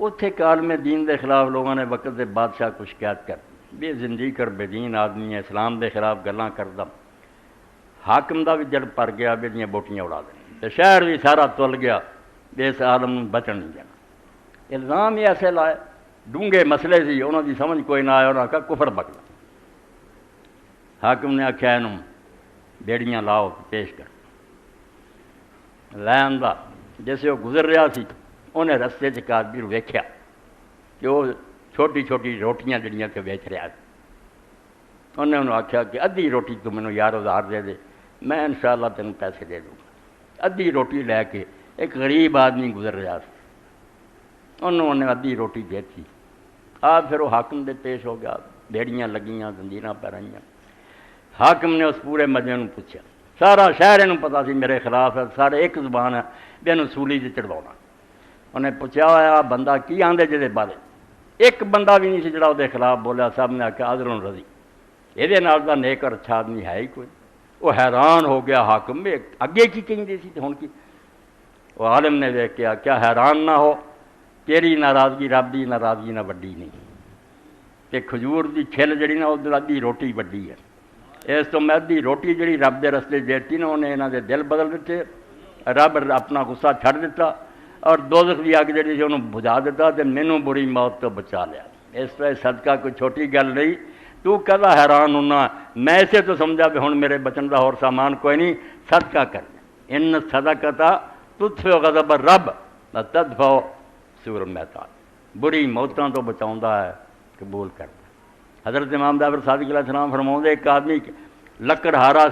اتنے کالم دین دے خلاف لوگوں نے وقت دے بادشاہ کو شکایت کر بے زندگی کر بے دین آدمی ہے اسلام دے خلاف گلاں کردہ. حاکم دا بھی جڑ پر گیا بے دیاں بوٹیاں اڑا دیں شہر بھی سارا تل گیا بے اس عالم بچن نہیں جانا. الزام ہی ایسے لائے ڈونگے مسئلے سی انہوں دی سمجھ کوئی نہ آیا. انہوں نے کہا کفر بکلا. حاکم نے آخیا انہوں بیڑیاں لاؤ پیش کر لے آندا. جیسے وہ گزر رہا سی انہیں رستے ایک آدمی ویکھیا کہ وہ چھوٹی چھوٹی روٹیاں جڑیاں کہ ویچ رہا. انہیں انہوں آخیا کہ ادھی روٹی تو مینوں یار ادھار دے دے میں انشاءاللہ تینوں پیسے دے دوں گا. ادھی روٹی لے کے ایک غریب آدمی گزر رہا سی انہیں ادھی روٹی دیتی. پھر وہ حاکم دے پیش ہو گیا. بیڑیاں لگیاں زنجیراں پیرائیاں. حاکم نے اس پورے مجمع نوں پوچھا. سارا شہر انہوں پتا سی میرے خلاف ہے سارے ایک زبان ہے بھی انہوں سولی سے چڑھوانا. انہیں پوچھا ہوا بندہ کی آندے جہے بارے ایک بندہ بھی نہیں سی جڑا وہ خلاف بولیا. سب نے آخیا عذر رضی یہ دا نیک اور اچھا آدمی ہے ہی کوئی. وہ حیران ہو گیا حاکم بھی اگے کی کہیں سی ہوں کی. وہ عالم نے دیکھ کے کیا حیران نہ ہو تیری ناراضگی رب دی ناراضگی نہ وڈی نہیں کہ کھجور دی چھل جڑی نا وہ ادھی روٹی وڈی ہے. اس تو میں ادھی روٹی جڑی رب دے رستے دیتی نا انہیں یہاں دے دل بدل دیتے. رب اپنا غصہ چھڑ دیتا اور دوزخ دی اگ جڑی سی انہوں بجھا دیتا تے مینوں بری موت تو بچا لیا. اس طرح صدقہ کوئی چھوٹی گل نہیں. تو کدا حیران ہونا میں اسے تو سمجھا بھی ہوں میرے بچن دا اور سامان کوئی نہیں صدقہ کر. ان صدقہ تطفئ غضب الرب تدفع سور المیتات. بری موتاں تو بچاؤندا ہے قبول کرتا. حضرت امام جعفر صادق علیہ السلام فرماؤندے ایک آدمی لکڑ ہارا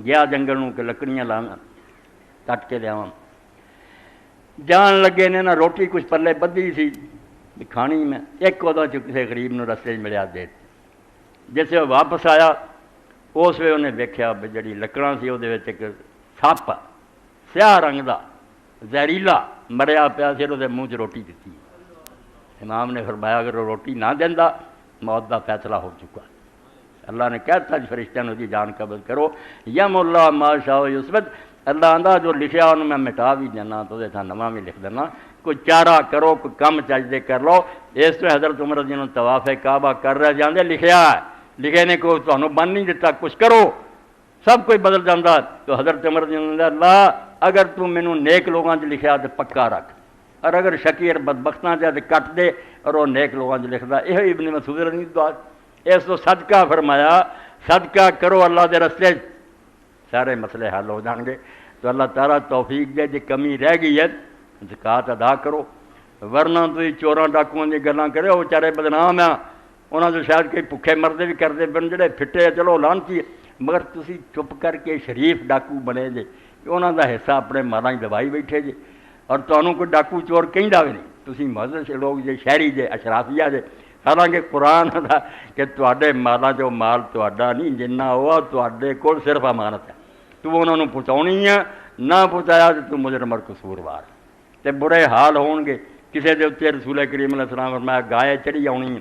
گیا جنگل نوں کہ لکڑیاں لاواں کٹ کے لیاواں. جان لگے نے نا روٹی کچھ پلے بدھی سی کھانی میں ایک وہ کسی غریب نوں رستے ملیا دے. جیسے وہ واپس آیا اس ویلے انہیں ویکھیا بھی جڑی لکڑاں سی وہ ایک سپ سیاہ رنگ دا زہریلا مریا پیا سی وہ منہ چ روٹی دیتی. امام نے فرمایا اگر وہ روٹی نہ دینا موت دا فیصلہ ہو چکا. اللہ نے کہتا فرشتیاں نوں دی جان قبض کرو یم اللہ ما شاء یثبت. اللہ آندا جو لکھیا انہوں میں مٹا بھی دینا تو وہ نواں بھی لکھ دینا. کوئی چارہ کرو کوئی کم چجدے کر لو. اس طرح حضرت عمر رضی اللہ عنہ طواف کعبہ کر رہے جاندے لکھیا ہے لکھے نے کوئی تمہیں بن نہیں دیتا کچھ کرو سب کوئی بدل جاتا. تو حضرت عمر رضی اللہ عنہ اللہ اگر تو مینوں نیک لوگاں چ لکھیا تو پکا رکھ اور اگر شکیر بدبختاں چ کٹ دے اور وہ نیک لوگاں چ لکھدا. یہ ابن مسعود رضی اللہ عنہ اس تو صدقہ فرمایا صدقہ کرو اللہ دے رستے سارے مسئلے حل ہو جان گے. تو اللہ تعالیٰ توفیق دے جی کمی رہ گئی ہے زکوٰۃ ادا کرو ورنہ تھی چوراں ڈاکواں دی گلاں کرے وہ بیچارے بدنام آ انہاں تو شاید کئی بھکھے مردے بھی کرتے پن جڑے پھٹے چلو لانتی مگر تسی چپ کر کے شریف ڈاکو بنے جے انہاں دا حصہ اپنے مالاں دبائی بیٹھے جے اور تمہوں کوئی ڈاکو چور کہندا بھی نہیں تسی مذہب سے لوگ جے شہری جے اشرافیہ جے حالانکہ قرآن دا کہ تواڈے مالاں جو مال تواڈا نہیں جنہ ہوا تواڈے کول صرف امانت ہے تو انہاں نوں پہنچاؤنی ہے نہ پہنچایا تو مجرم اور قصوروار تے برے حال ہون گے کسے دے اتنے رسول کریم علیہ السلام فرمایا گائے چڑھی آنی ہے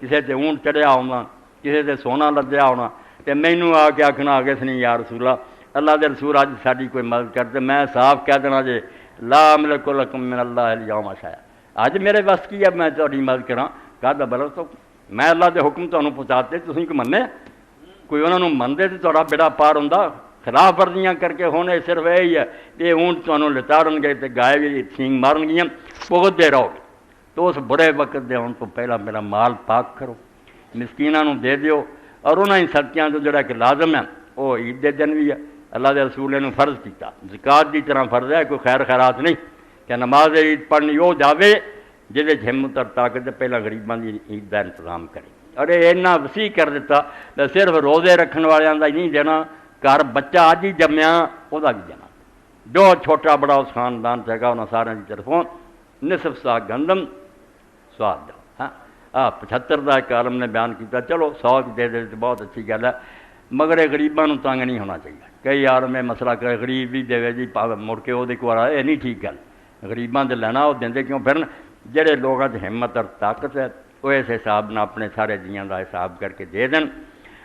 کسے تے اونٹ چڑھیا ہونا کسے تے سونا لدیا ہونا تے مینوں آ کے آکھنا آگے سے نہیں یا رسول اللہ دے رسول اج ساڈی کوئی مدد کرتے میں صاف کہہ دینا جے لا املک لکم من اللہ الیوم شیئا اج میرے بس کی ہے میں تہاڈی مدد کراں کہدا بلو تو میں اللہ دے حکم تانوں پہنچاتے تسی کو مننے کوئی انہاں نوں مندے تے تہاڈا بیڑا پار ہوندا خلاف ورزیاں کر کے ہونے صرف یہی ہے یہ اونٹ تمہیں لتاڑن گے تو گائے بھی سینگ مارن گیا بھگتتے رہو گے تو اس برے وقت دے ہون تو پہلا میرا مال پاک کرو مسکیناں نوں دے دیو اور انہاں صدقیاں تو جڑا کہ لازم ہے وہ عید دے دن بھی ہے اللہ دے رسول نے فرض کیتا زکات دی طرح فرض ہے کوئی خیر خیرات نہیں کہ نماز عید پڑھنی وہ جاوے جہدے ہمت اور طاقت پہلا غریباں دی عید دا انتظام کرے اور یہ اینا وسیع کر دیتا تو صرف روزے رکھن والیاں دا ہی نہیں دینا گھر بچہ اج ہی جمیا وہ بھی دینا جو چھوٹا بڑا اس خاندان سے گا انہوں سارے کی طرفوں نصف سا گندم سواد دو ہاں 75 کا ایک عالم نے بیان کیا چلو 100 دے دے تو بہت اچھی گل ہے مگر یہ غریباں تنگ نہیں ہونا چاہیے کئی عالم میں مسئلہ کرے غریب بھی دے جی مڑ کے وہ یہ نہیں ٹھیک گل غریباں دے لینا وہ دیں کیوں پھر جہے لوگوں کی ہمت اور طاقت ہے وہ اس حساب نہ اپنے سارے جیاں کا حساب کر کے دے دیں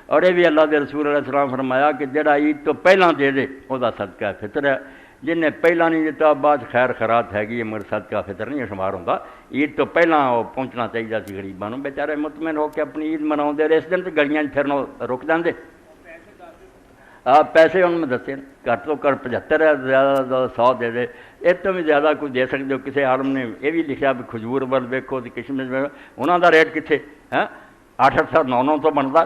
اور یہ بھی اللہ دے رسول علیہ السلام فرمایا کہ جڑا عید تو پہلا دے دے وہ صدقہ فطر ہے جن نے پہلا نہیں دیتا بعد خیر خیرات ہے گی مگر صدقہ فطر نہیں شمار ہوتا عید تو پہلا وہ پہنچنا چاہیے سی غریباں نوں بیچارے مطمئن ہو کے اپنی عید مناؤ اس دن تو گلیاں پھرنوں رک جاندے پیسے ان میں دسے گھٹ تو گھٹ 75 ہے زیادہ 100 دے دے اس تو بھی زیادہ کوئی دے سکتے ہو کسی عالم نے یہ بھی لکھا بھی کھجور ول ویکھو تو کشمش انہوں کا ریٹ کتنے ہے 800 900 تو بنتا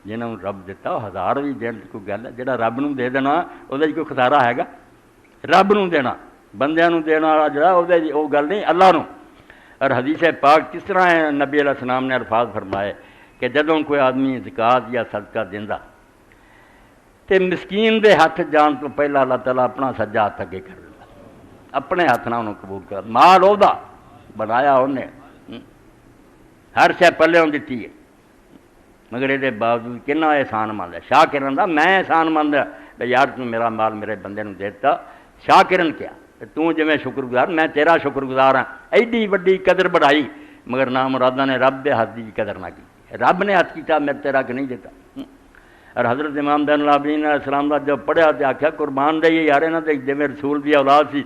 جنہوں رب دیتا 1000 بھی دین کوئی گل ہے جہاں رب نوں دے دینا وہ کوئی خسارہ ہے گا رب نوں دینا بندیاں نوں دینا والا جڑا وہ گل نہیں اللہ نوں اور حدیث پاک کس طرح ہے نبی علیہ السلام نے الفاظ فرمائے کہ جدوں کوئی آدمی زکات یا صدقہ دیندا تے مسکین دے ہاتھ جان تو پہلا اللہ تعالیٰ اپنا سجا ہاتھ اگے کر دیتا اپنے ہاتھ نہ انہوں قبول کر مال اودا بنایا انہیں ہر شے پلے ہوں دیتی ہے مگر یہ باوجود کنا احسان مند ہے شاہ کرن دا میں احسان مند ہے یار تو میرا مال میرے بندے نوں دیتا شاہ کرن کیا تو جویں شکر گزار میں تیرا شکر گزار ہاں ایڈی وڈی قدر بڑھائی مگر نام مرادہ نے رب دے ہاتھ دی قدر نہ کی رب نے ہاتھ کیتا میں تیرا کہ نہیں دیتا اور حضرت امام زین العابدین علیہ السلام دا جب پڑھیا تو آخیا قربان دے یار یہاں تے جی رسول دی اولاد سی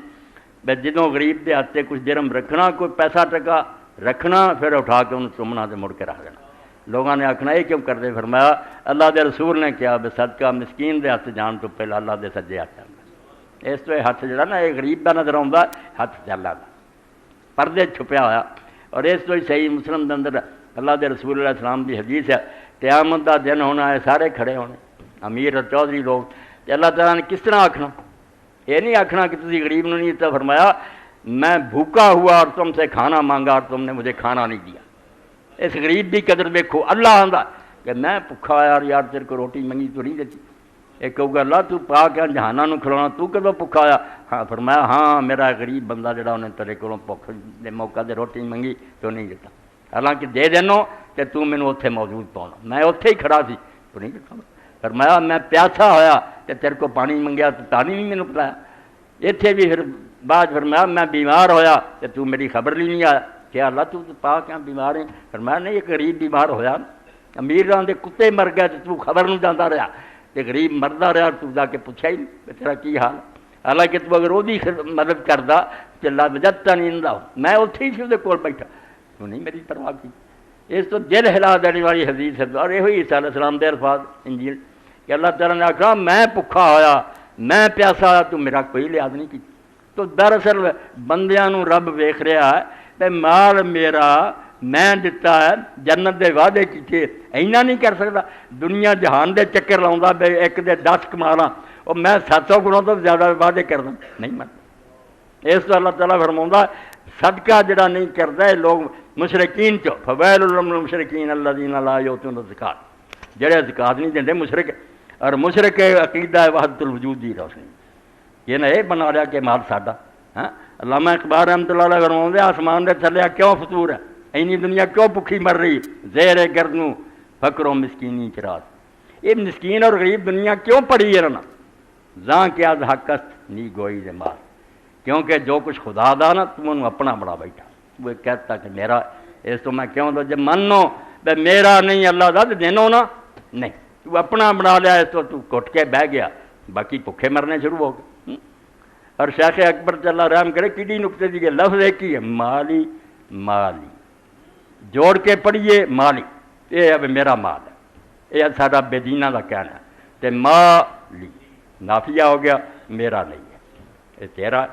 بے جدوں غریب دے ہاتھ کچھ درم رکھنا کوئی پیسہ ٹکا رکھنا پھر اٹھا کے انہوں چومنا تے مڑ کے رکھ دینا لوگوں نے آخنا یہ کیوں کرتے فرمایا اللہ دے رسول نے کیا بے صدقہ مسکین دے ہاتھ جان تو پہلے اللہ دے سجے ہاتھ چلتا اس تو یہ ہاتھ جڑا نا یہ غریب کا نظر آتا ہاتھ چلا پردے چھپیا ہوا اور اس تو ہی صحیح مسلم دے اندر اللہ دے رسول علیہ السلام کی حدیث ہے قیامت کا دن ہونا ہے سارے کھڑے ہونے امیر اور چودھری لوگ تو اللہ تعالیٰ نے کس طرح آکھنا یہ نہیں آکھنا کہ تسی غریب نے نہیں تو فرمایا میں بھوکا ہوا اور تم سے کھانا مانگا اور تم نے مجھے کھانا نہیں دیا اس غریب کی قدر دیکھو اللہ آندا کہ میں بھوکا یار تیرے کو روٹی منگی تو نہیں دیتی ایک کہوں گا اللہ تو پا کے جہانہ نوں کھلانا تو کدوں بھوکا آیا ہاں فرمایا ہاں میرا غریب بندہ جڑا انہیں تیرے کو بھوک دے موقع دے روٹی منگی تو نہیں دیتا حالانکہ دے دینو کہ تو مینوں اوتھے موجود پاؤنا میں اوتھے ہی کھڑا سی تو نہیں دیتا فرمایا میں پیاسا ہویا کہ تیرے کو پانی منگیا تو پانی نہیں مینوں پلایا اتنے بھی پھر بعد فرمایا میں بیمار ہویا کہ تو میری خبر لی نہیں آیا کہ اللہ تو پا کے بیمار ہے فرمایا نہیں ایک غریب بیمار ہویا امیراں دے کتے مر گئے تو خبر نہیں جاندا رہا کہ غریب مردا رہا تو جا کے پوچھا ہی نہیں تیرا کی حال حالانکہ تو اگر وہی مدد کردا کہ اللہ وجدتا نہیں اندا میں اتھے ہی سی وہ کول بیٹھا تو نہیں میری پرواہ کی اس تو دل ہلا دینے والی حدیث ہے اور یہ عیسیٰ علیہ السلام دے الفاظ انجیل کہ اللہ تعالیٰ نے آخا میں بھکھا ہویا میں پیاسا ہویا تو میرا کوئی لحاظ نہیں کی تو دراصل بندیاں نوں رب ویکھ رہا ہے تے مال میرا میں دتا ہے جنت دے وعدے کیتے اینا نہیں کر سکتا دنیا جہان دے چکر لاؤندا بے ایک دے 10 کمالاں اور میں 700 گنا تو زیادہ وعدے کردا نہیں من اس تو اللہ تعالیٰ فرماؤندا صدقہ جڑا نہیں کرتا ہے لوگ مشرکین چو فویل للمشرکین الذین لا یؤتون الزکات، جڑے زکات نہیں دیندے مشرک، اور مشرک عقیدہ ہے وحدت الوجود دی روشنی، یہ نہ یہ بنا رہا کہ مال ساڈا۔ ہاں علامہ اقبال رحمۃ اللہ علیہ فرماؤندے آسمان دے تھلے کیوں فطور ہے، اینی دنیا کیوں بھکھی مر رہی، زیر گردوں فقر و مسکینی چراغ، یہ مسکین اور غریب دنیا کیوں پڑی ہے نا، زاں کیا حق است نی گوئی دے مال، کیونکہ جو کچھ خدا دا نا تم انہوں اپنا بڑا بیٹھا، وہ کہتا کہ میرا، اس تو میں کیوں دو جب منو بے میرا نہیں اللہ دا دینو نا نہیں، تو اپنا بنا لیا اس تو کٹ کے بہ گیا، باقی بھوکے مرنے شروع ہو گئے۔ اور شیخ اکبر اللہ رحم کرے کڈی نقطے دی کہ لفظ ایک ہی ہے، مالی مالی، جوڑ کے پڑھیے مالی، یہ اب میرا مال ہے، یہ سارا بے دینہ کا کہنا ہے، تے مالی نافیہ ہو گیا، میرا نہیں ہے، یہ تیرا،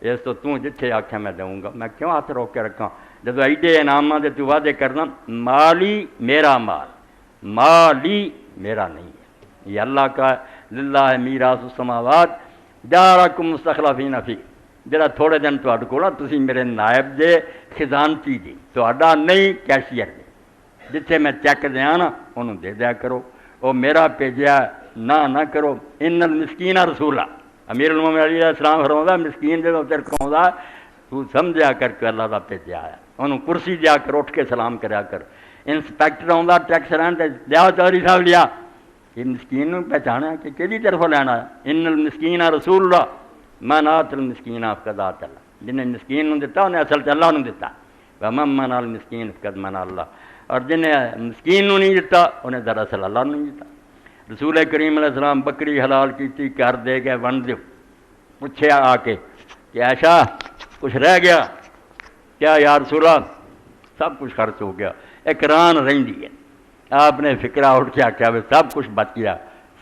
اس تو جتھے آکھیں میں دوں گا، میں کیوں ہاتھ روک کے رکھاں، جب ایڈے انعامات دے تو وعدے کرنا، مالی میرا مال، مالی میرا نہیں ہے، یہ اللہ کا للہ میراث السماوات جارکم مستخلفین فی، جڑا تھوڑے دن تہاڈے کول تسی میرے نائب دے خزانچی دی، تہاڈا نہیں کیشیئر دے، جتھے میں چیک دیاں نا انہوں دے دیا کرو، وہ میرا بھیجیا نہ کرو، ان المسکین رسولہ، امیر المومنین علیہ السلام فرماتا مسکین دے تیرے کو تو سمجھا کر کے اللہ دا بھیجیا ہے، انہوں کرسی دیا کر، اٹھ کے سلام کریا کر، انسپیکٹر آਉਂدا ٹیکس رہن تے لیا چودھری صاحب لیا، یہ مسکین نوں پہچانا کہ کہڑی طرفوں لینا ہے، ان المسکین رسول اللہ من آت المسکین فقد آت اللہ، جنہیں مسکین نوں دیتا انہیں اصل تے اللہ نوں دیتا، ومن منع المسکین فقد منع اللہ، اور جنہیں مسکین نوں نہیں دیتا انہیں دراصل اللہ نوں نہیں دیتا۔ رسول کریم علیہ السلام بکری حلال کیتی کر دے گئے ونڈ دیو، پوچھیا آ کے کہ عائشہ کچھ رہ گیا کیا یا رسول اللہ، سب کچھ خرچ ہو گیا، ایک ران رہندی ہے، آپ نے فکرہ اٹھ کے آخیا بھی سب کچھ بچ گیا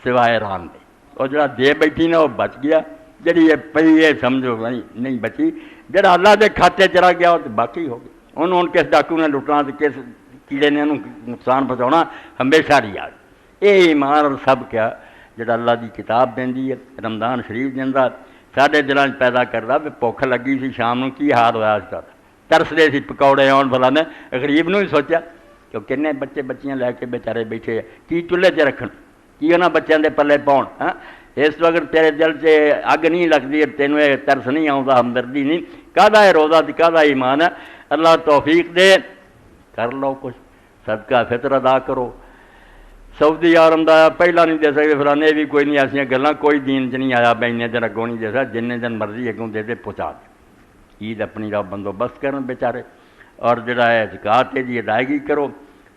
سوائے ران دے، اور جڑا دے بیٹھی نا وہ بچ گیا، جڑی یہ پئی ہے سمجھو نہیں بچی، جڑا اللہ دے کھاتے چلا گیا وہ تو باقی ہو گیا، انہوں کس ڈاکو نے لٹنا کس کیڑے نے انہوں نقصان پہنچانا ہمیشہ یاد، یہ ایمان اور سب کیا جڑا اللہ دی کتاب دیندی ہے، رمضان شریف دیندہ ساڈے دلاں پیدا کردا بھی بھوک لگی سی شام نوں کی حال ہویا اس دا، ترسدے سی پکوڑے آن بلا نے، غریب نوں ہی سوچا کہ کنے بچے بچیاں لے کے بیچارے بیٹھے کی چولہے تے رکھن، کی انہاں بچیاں دے پلے پاؤن، اس وقت اگر تیرے دل سے اگ نہیں لگتی، تینوں یہ ترس نہیں آتا، ہمدردی نہیں، کہدا ہے روزہ تے کہدا ایمان ہے، اللہ توفیق دے کر لو کچھ صدقہ فطر ادا کرو۔ سعودی عالم دا پہلا نہیں دے سکتے فلانے بھی کوئی نہیں، ایسا گلاں کوئی دین چ نہیں آیا بھائی نے دن اگوں نہیں دے سکتا، جن دن مرضی اگوں دے دے پہنچا دے، عید اپنی کا بندوبست کرن بیچارے، اور جڑا ہے زکات دی ادائیگی کرو،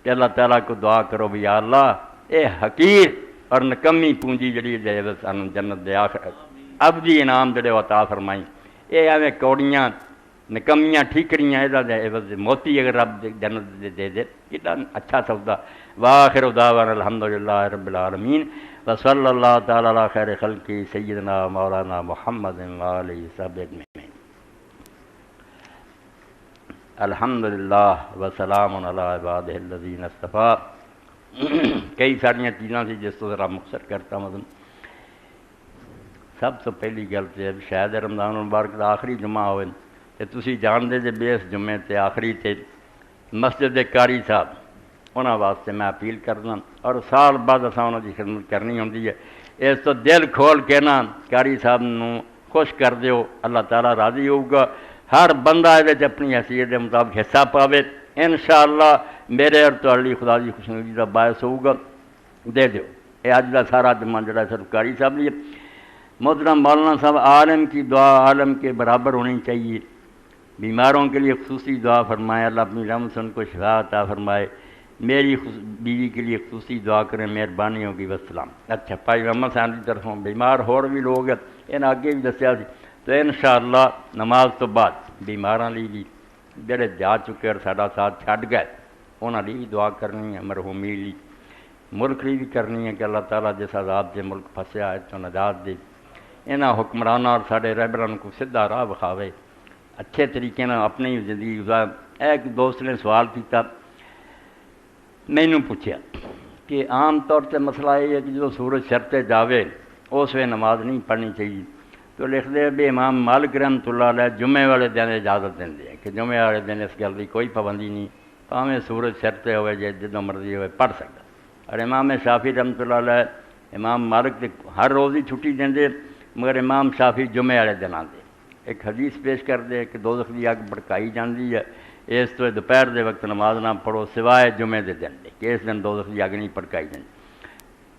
کہ اللہ تعالیٰ کو دعا کرو بھی یا اللہ اے حقیر اور نکمی پونجی جڑی دے سانوں جنت دے آخر ابدی انعام جڑے عطا فرمائی، اے ایویں کوڑیاں نکمیاں ٹھیکریاں ادا دے موتی اگر رب جنت دے دے کتنا اچھا سودا۔ وآخر دعوانا الحمدللہ رب العالمین وصلی اللہ تعالی علی خیر خلقی سیدنا مولانا محمد وآلہ وصحبہ اجمعین۔ الحمدللہ وسلام علی عبادہ الذین اصطفیٰ۔ کئی ساریاں چیزاں سی جس تو ذرا مختصر کرتا ہوں۔ سب تو پہلی گل تو شاید رمضان المبارک کا آخری جمعہ ہوئے تو تسی جانتے جے بے اس جمعے تے آخری تے مسجد قاری صاحب انہاں واسطے میں اپیل کرنا، اور سال بعد اساں انہاں دی خدمت کرنی ہوندی ہے، اس تو دل کھول کے نا قاری صاحب نوں خوش کر دیو، اللہ تعالیٰ راضی ہوگا، ہر بندہ یہ اپنی حیثیت کے مطابق حصہ پاوے، انشاءاللہ میرے اور تہاڈی خدا دی خوشنودی کا باعث ہوگا، دے دیو۔ یہ اج دا سارا جمعہ جڑا صرف قاری صاحب لیے۔ محترم مولانا صاحب عالم کی دعا عالم کے برابر ہونی چاہیے، بیماروں کے لیے خصوصی دعا فرمائے، اللہ اپنی رحمت سے ان کو شفا عطا فرمائے، میری بیوی کے لیے خصوصی دعا کریں، مہربانی ہوگی، والسلام۔ اچھا بھائی محمد صاحب کی طرفوں بیمار اور بھی لوگ ہیں، آگے بھی دسیا سی، تو انشاءاللہ نماز تو بعد بیماراں لی بھی جڑے جا چکے اور ساڈا ساتھ چھڈ گئے انہاں لی بھی دعا کرنی ہے، مرحومی لی، ملک لی بھی کرنی ہے کہ اللہ تعالیٰ جس عذاب سے ملک پھسیا ہے تو نجات دے، انہاں حکمراناں اور ساڈے رہبراں کو سیدھا راہ بکھاوے، اچھے طریقے نال اپنی زندگی گزار۔ ایک دوست نے سوال کیتا، مینوں پوچھا کہ عام طور سے مسئلہ یہ ہے کہ جو سورج سر تے جاوے اس وے نماز نہیں پڑھنی چاہیے، تو لکھتے ہیں بھی امام مالک رحمۃ اللہ علیہ جمعے والے دن اجازت دیں کہ جمعے والے دن اس گل کی کوئی پابندی نہیں، پاویں سورج سر تے ہوئے جدوں مرضی ہوئے پڑھ سکتا۔ اور امام شافی رحمۃ اللہ علیہ امام مالک تے ہر روز ہی چھٹی دیں، مگر امام شافی جمعے والے دن آتے۔ ایک حدیث پیش کر دے کہ دوزخ دی اگ بھڑکائی جاندی ہے، اس تو دوپہر دے وقت نماز نہ پڑھو سوائے جمعے دے دن دے کہ اس دن دوزخ دی اگ نہیں بھڑکائی جاندی۔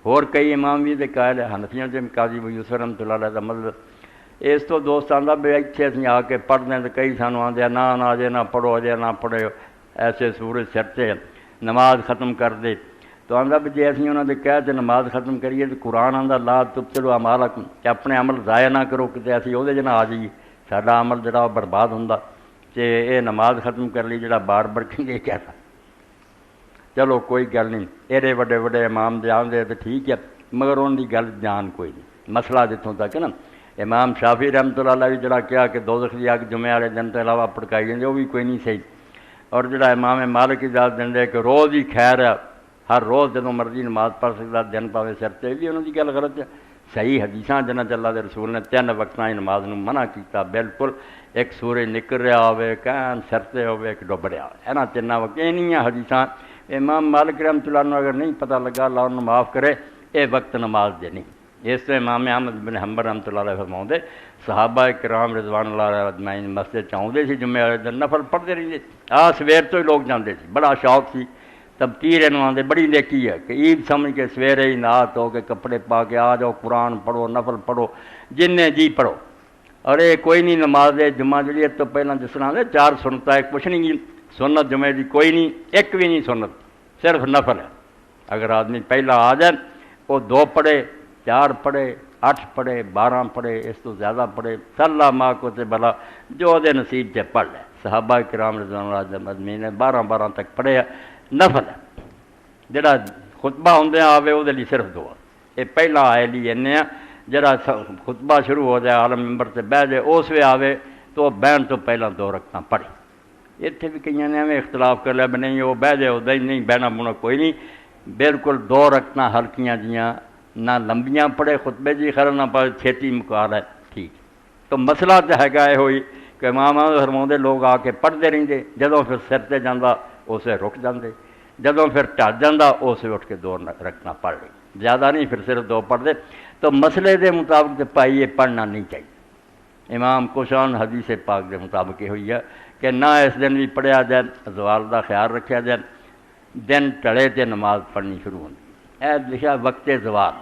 اور کئی امام بھی دے قائل ہے، حنفیاں دے قاضی ابو یوسف رحمۃ اللہ علیہ دا مذہب۔ اس تو دوست آندا بھی اتنے اسی آ کے پڑھتے ہیں تو کئی سانوں آدھے نہ اجے نہ پڑھو اجے نہ پڑھو، ایسے سورج سر تے نماز ختم کر دے۔ تو آندا بھی جی اسی انہوں نے کہہ تے نماز ختم کریے تو قرآن آندا لا تبطلوا اعمالکم کہ اپنے عمل ضائع نہ کرو کہ اسی وہ جنا آ جائیے، ساڈا عمل جڑا برباد ہوندا تے یہ نماز ختم کر لی جڑا بار بار کہیں کہتا۔ چلو کوئی گل نہیں، ایڈے وڈے وڈے امام دے آندے تو ٹھیک ہے، مگر ان کی گل جان کوئی نہیں۔ مسئلہ جتوں تک نا امام شافی رحمۃ اللہ علیہ بھی جڑا کیا کہ دوزخ دی اگ جمعے والے دن تو علاوہ بھڑکائی جاندی، وہ بھی کوئی نہیں صحیح۔ اور جڑا امام مالک اجازت دے کہ روز ہی خیر ہے، ہر روز جدوں مرضی نماز پڑھ سکتا دن پاوے سر تے، بھی انہوں کی گل غلط ہے۔ صحیح حدیثاں جنہاں اللہ دے رسول نے 3 وقتاں نماز نوں منع کیتا، بالکل ایک سورج نکل رہا ہوئے کین سر تے ہوئے ایک ڈب رہا ہوئے، انہاں 3 وقت انہیاں حدیثاں امام مالک رحمۃ اللہ عنہ اگر نہیں پتہ لگا اللہ انہوں معاف کرے، اے وقت نماز دے نہیں۔ اس سے امام احمد بن حنبل رحمۃ اللہ علیہ فرماؤندے صحابہ کرام رضوان اللہ علیہ اجمعین مسجد چاہتے سی جمعے والے دن نفل پڑھتے رہتے، سویر تو ہی لوگ جاندے سی، بڑا شوق سی۔ تبتیر انہوں آدھے بڑی نیکی ہے کہ عید سمجھ کے سویرے ہی نہا دھو کے کپڑے پا کے آ جاؤ، قرآن پڑھو، نفل پڑھو، جن جی پڑھو۔ اور یہ کوئی نہیں نماز جمعہ جڑی تو پہلے جس طرح دے 4 سنت ہے، کچھ نہیں سنت جمعے دی کوئی نہیں، ایک بھی نہیں سنت، صرف نفل ہے۔ اگر آدمی پہلا آ جائے وہ 2 پڑھے، 4 پڑھے، 8 پڑھے، 12 پڑھے، اس تو زیادہ پڑھے، صلی ماہ کو تے بلا جو دے نصیب سے پڑھ لے۔ صحابہ کرام رضوان اللہ اجمعین نے 12 تک پڑھے ہے، نفل ہے۔ جڑا خطبہ ہوندے آوے وہ لیے صرف دعا، یہ پہلا آئے لیے انے جڑا خطبہ شروع ہو جائے عالم ممبر سے بہ جائے اس وے آوے تو بہن تو پہلا 2 رکعتاں پڑھے۔ اتنے بھی کئی نے ہمیں اختلاف کر لیا بھی نہیں وہ بہ جائے ادا ہی نہیں بہنا بونا کوئی نہیں، بالکل 2 رکعتاں ہلکیاں جیاں، نہ لمبیاں پڑھے خطبے جی خیر نہ پڑھے چھیتی مکال ہے، ٹھیک۔ تو مسئلہ تو ہے ہوئی کہ امام فرماؤندے لوگ آ کے پڑھتے رہتے، جدوں پھر سر تے جاندہ اسے رک جاندے، جدوں پھر ٹل جاندہ اسے اٹھ کے 2 رکعتاں پڑھ لی، زیادہ نہیں پھر صرف 2 پڑھتے۔ تو مسئلے دے مطابق پائی یہ پڑھنا نہیں چاہیے۔ امام کوشان حدیث پاک دے مطابق یہ ہوئی ہے کہ نہ اس دن بھی پڑھیا جائے، زوال دا خیال رکھا جائے، دن ٹڑے تے نماز پڑھنی شروع ہوتی۔ اے لکھا وقت زوال،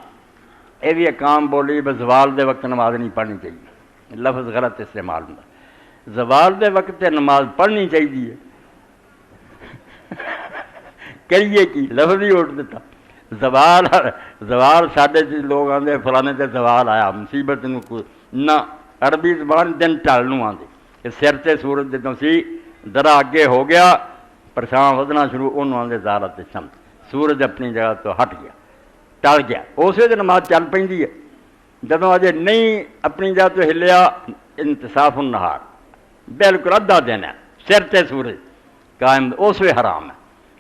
یہ بھی ایک عام بولی بھی زوال دے وقت نماز نہیں پڑھنی چاہیے، لفظ غلط استعمال ہوتا۔ زوال دے وقت تے نماز پڑھنی چاہیے، کریے کی لفظ ہی اٹھ دیتا۔ زوال ساڈے لوگ آتے فلانے تے زوال آیا مصیبت نہ، عربی زبان دن ٹل نوں آتے کہ سر تے سورج جدوں سی ذرا اگے ہو گیا پرچھاواں ودنا شروع، انہوں آدھے زالت شمس، سورج اپنی جگہ تو ہٹ گیا، ٹل گیا، اس وقت نماز چل پی ہے۔ جدوں اجے نہیں اپنی جگہ تو ہلیا انتصاف النہار، بالکل ادھا دن ہے، سر تے سورج قائم، اس وقت حرام ہے۔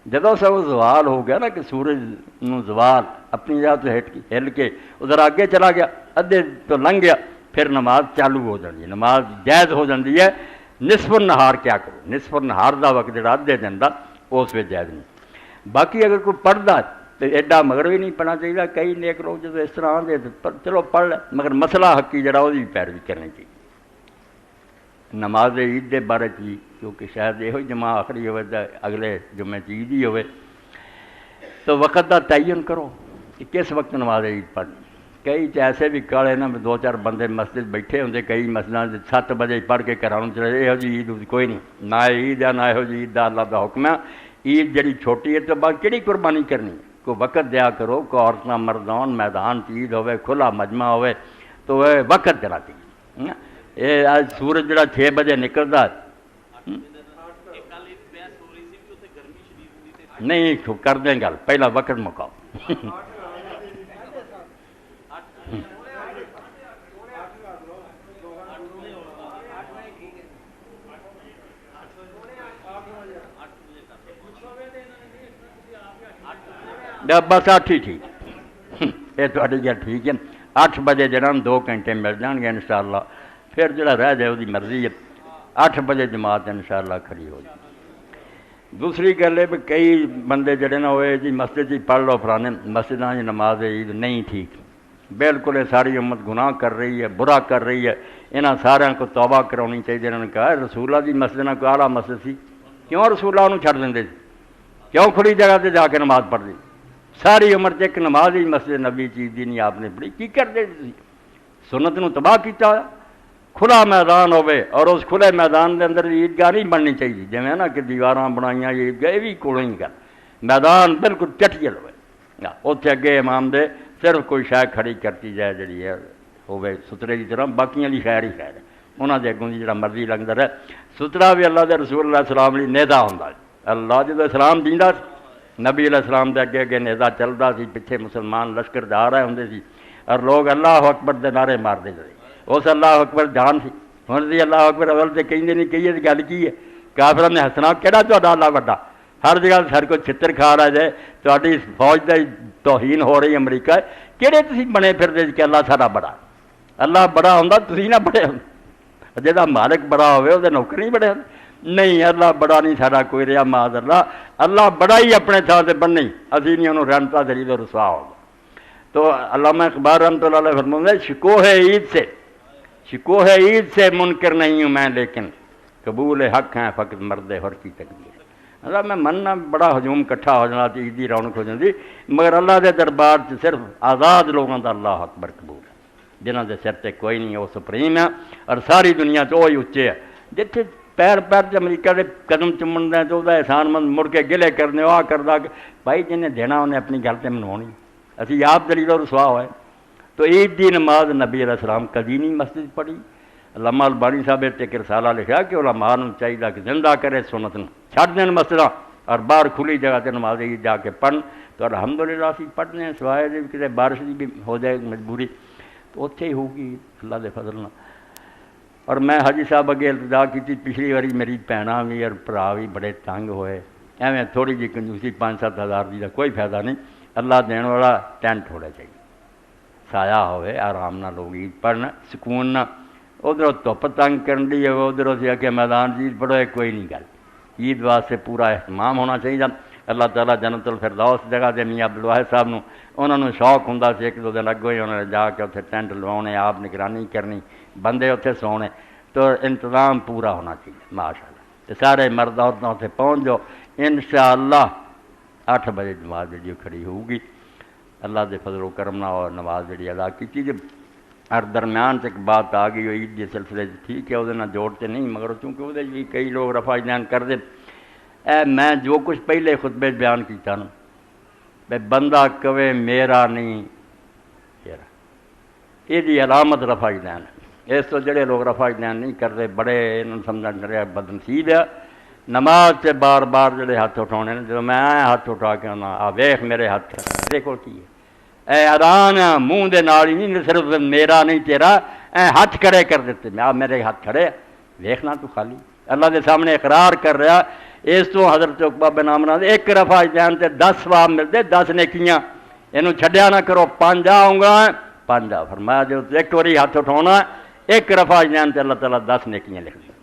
جدوں سے وہ زوال ہو گیا نا کہ سورج نو زوال اپنی جگہ تو ہل کے ادھر آگے چلا گیا، ادھے تو لنگ گیا، پھر نماز چالو ہو جاتی ہے، نماز جائز ہو جاتی ہے۔ نصف النہار کیا کرو، نصف النہار دا وقت جڑا ادھے دن دا اس وقت جائز نہیں۔ باقی اگر کوئی پڑھتا تو ایڈا مگر بھی نہیں پڑھنا چاہیے۔ کئی نیک لوگ جب اس طرح آتے تو چلو پڑھ لے، مگر مسئلہ حقی جڑا وہ پیروی کرنی چاہیے۔ نماز عید دے بارے چی کیونکہ شاید یہ جمعہ آخری ہوئے تو اگلے جمعے عید ہی ہوئے، تو وقت کا تعین کرو کہ کس وقت نماز عید پڑھنی۔ کئی ایسے بھی کالے نا 2-4 بندے مسجد بیٹھے ہوندے، کئی مسجد 7 بجے پڑھ کے گھروں چلے، یہو جی عید کوئی نہیں، نہ عید ہے نہ یہو جی عید دا اللہ دا حکم ہے۔ عید جڑی چھوٹی ہے تو بعد کہڑی قربانی کرنی ہے، کوئی وقت دیا کرو، کوئی عورتیں مردان میدان عید ہوئے، کھلا مجمع ہوئے تو وہ وقت دینا چاہیے۔ یہ آج سورج جڑا 6 بجے نکلتا نہیں کر دیں گل، پہلا وقت مکاؤ۔ بس 8 ہی ٹھیک، یہ تھوڑی گل ٹھیک ہے۔ 8 بجے جڑا 2 گھنٹے مل جان گے انشاءاللہ، پھر جڑا رہ جائے وہ مرضی ہے، 8 بجے جماعت انشاءاللہ کھڑی ہو جائے۔ دوسری گل ہے بھی کئی بندے جڑے نہ ہوئے جی مسجد ہی پڑھ لو فلانے مسجداں کی نماز عید نہیں ٹھیک، بالکل ساری امت گناہ کر رہی ہے، برا کر رہی ہے، انہاں سارے کو توبہ کرانی چاہیے۔ انہوں نے کہا رسول اللہ دی مسجد نہ کوئی اعلیٰ مسجد سی، کیوں رسول اللہ انہوں چھڑ دیں سی، کیوں کھڑی جگہ تے جا کے نماز پڑھ دی؟ ساری عمر تے ایک نماز ہی مسجد نبی چیز دی نہیں آپ نے پڑھی، کی کر دے سی؟ سنت نو تباہ کیتا ہوا۔ کھلا میدان ہوئے اور اس کھلے میدان دے اندر عیدگاہ نہیں بننی چاہیے، جی نا کہ دیواراں بنائیاں عیدگاہ، یہ بھی کوڑوں ہی گل، میدان بالکل ٹٹیل ہوئے، اتنے اگے امام دے صرف کوئی شاید کھڑی کرتی جائے جڑی ہے ہوئے سترے کی طرح، باقیاں دی خیر ہی خیر ہے، انہاں دے اگوں دی جڑا مرضی لگتا رہے۔ سترا بھی اللہ دے رسول اللہ السلام علیہ نیدا ہوندا ہے، اللہ جدو سلام دیندا نبی علیہ السلام دے اگے اگے نیدا چلدا سی، پیچھے مسلمان لشکر جا رہے ہوندے سی اور لوگ اللہ اکبر دے نعرے مارتے رہے، اس اللہ اکبر جان سی، ہن دی اللہ اکبر اول تے کہندے نہیں کہیے گل کی ہے، کافراں نے ہسنا کہڑا تہاڈا اللہ وڈا، ہر جگہ سر کو چھتر کھا رہا جائے، تہاڈی فوج دی توہین ہو رہی امریکہ، کہڑے تسی بنے پھردے کہ اللہ سارا بڑا، اللہ بڑا ہوندا تسی نہ بڑے ہوندے، جہاں مالک بڑا ہوئے وہ نوکر نہیں بڑے ہوندے، نہیں اللہ بڑا نہیں سارا کوئی رہا معاذ اللہ، اللہ بڑا ہی اپنے تھان سے بننے، اسی نہیں انہوں رحمتہ دلیل و رسوا ہوگا۔ تو علامہ اقبال رحمۃ اللہ علیہ فرماتے ہیں شکوہ عید سے منکر نہیں ہوں میں، لیکن قبول حق ہیں فقط مرد حر کی تقدیر۔ اللہ میں مننا بڑا ہجوم کٹھا ہو جانا، عیدی رونق ہو جاتی، مگر اللہ دے دربار سے صرف آزاد لوگوں کا اللہ اکبر قبول ہے، جنہوں دے سر تے کوئی نہیں، وہ سپریم ہے اور ساری دنیا تو وہی اچے ہے۔ جتنے پیر سے امریکہ کے قدم چومن دیں تو وہ احسان مند مڑ کے گلے کرنے وہ کردا کہ بھائی جنہیں دینا انہیں اپنی گل تے منوانی، اسی آپ دلیل و رسوا ہوئے۔ تو عید دی نماز نبی علیہ السلام کدی نہیں مسجد پڑھی۔ علامہ البانی صاحب ایک رسالہ لکھا کہ علماء نوں چاہیے کہ زندہ کرے سنت نوں، چھڈ دین مسجداں اور باہر کھلی جگہ تے نماز عید جا کے پڑھن، تو الحمدللہ اسی پڑھنے ہیں، سوائے جی کسی بارش کی بھی ہو جائے مجبوری تو اتنے ہی ہوگی اللہ دے فضل نال۔ اور میں حاجی صاحب اگے التجا کی تھی، پچھلی واری میری بھیناں بھی اور بھرا بھی بڑے تنگ ہوئے، ایویں تھوڑی جی کنجوسی 5-7 ہزار دی دا کوئی فائدہ نہیں، اللہ دین والا ٹینٹ ہونا چاہیے، سایہ ہوئے، آرام نہ لوگ عید پڑھنا، سکون نہ، ادھر دھوپ تنگ کرن دی ہے، ادھر سی کہ میدان عید پڑھو، کوئی نہیں گل، عید واسطے پورا اہتمام ہونا چاہیے۔ اللہ تعالیٰ جنت الفردوس جگہ دے میاں عبدالواحد صاحب نوں انہوں نے شوق ہوں سی، 1-2 دن اگوں ہی انہوں نے جا کے اتنے ٹینٹ لوانے، آپ نگرانی کرنی، بندے اتنے سونے، تو انتظام پورا ہونا چاہیے ماشاء اللہ۔ تو سارے مرد عورتوں اتنے پہنچ جاؤ انشاءاللہ، 8 بجے نماز جی کھڑی ہوگی، اللہ دے فضل و کرم نال اور نماز جی ادا کی۔ جب اور درمیان سے ایک بات آ گئی عید کے سلسلے ٹھیک ہے، وہ جوڑتے نہیں، مگر چونکہ وہ بھی کئی لوگ رفع دین کر دیں، میں جو کچھ پہلے خطبے بیان کیتا نا، بے بندہ کہے میرا نہیں تیرا، یہ علامت رفع دین ہے۔ اس تو جڑے لوگ رفع دین نہیں کرتے بڑے انہوں سمجھن رہے بدنصیب ہے۔ نماز سے بار بار جڑے ہاتھ اٹھانے، جب میں ہاتھ اٹھا کے آنا آ ویخ میرے ہاتھ میرے کو کی ہے، اے ادان منہ دے نال ہی نہیں، صرف میرا نہیں تیرا، اے ہاتھ کھڑے کر دیتے، میں میرے ہاتھ کھڑے، ویخنا تو خالی اللہ دے سامنے اقرار کر رہا۔ اس تو حضرت عقبہ بن عامر ایک رفع دین تے 10 ثواب ملتے، 10 نیکیاں، اینوں چھڈیا نہ کرو، 5 آؤں 5 فرمایا جو ایک واری ہاتھ اٹھانا ایک رفع دین تے اللہ تعالیٰ 10 نیکیاں لکھ دیں۔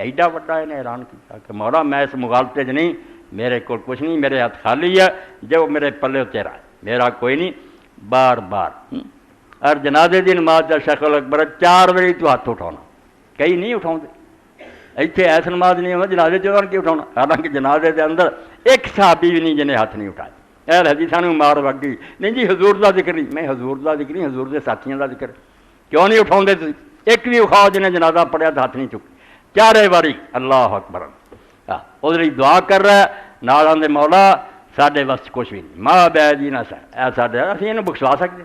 ایڈا وڈا انہیں اعلان کیا کہ مولا میں اس مغالطے نہیں، میرے کو کچھ نہیں، میرے ہاتھ خالی ہے، جو میرے پلے تیرا ہے، میرا کوئی نہیں۔ بار بار اور جنازے دی نماز کا شکل اکبر 4 بجے تو ہاتھ اٹھانا، کئی نہیں اٹھاؤ، اتنے ایس نماز نہیں ہونا جنازے چ کی اٹھاؤنا، حالانکہ جنازے دے اندر ایک صحابی بھی نہیں جنہیں ہاتھ نہیں اٹھائے۔ اہل حدیثاں نوں مار وگ گئی، نہیں جی حضور دا ذکر نہیں، میں حضور دا ذکر نہیں، حضور دے ساتھیاں دا ذکر، کیوں نہیں اٹھاؤ تھی؟ ایک بھی اٹھاؤ جنہیں جنازہ پڑھیا تو ہاتھ نہیں چک، 4 باری اللہ اکبر، ادھر دعا کر رہا ہے نال دے مولا ساڈے وس کچھ بھی نہیں، ماں بے جی نہ ساڈے اسی یہ بخشوا سکتے،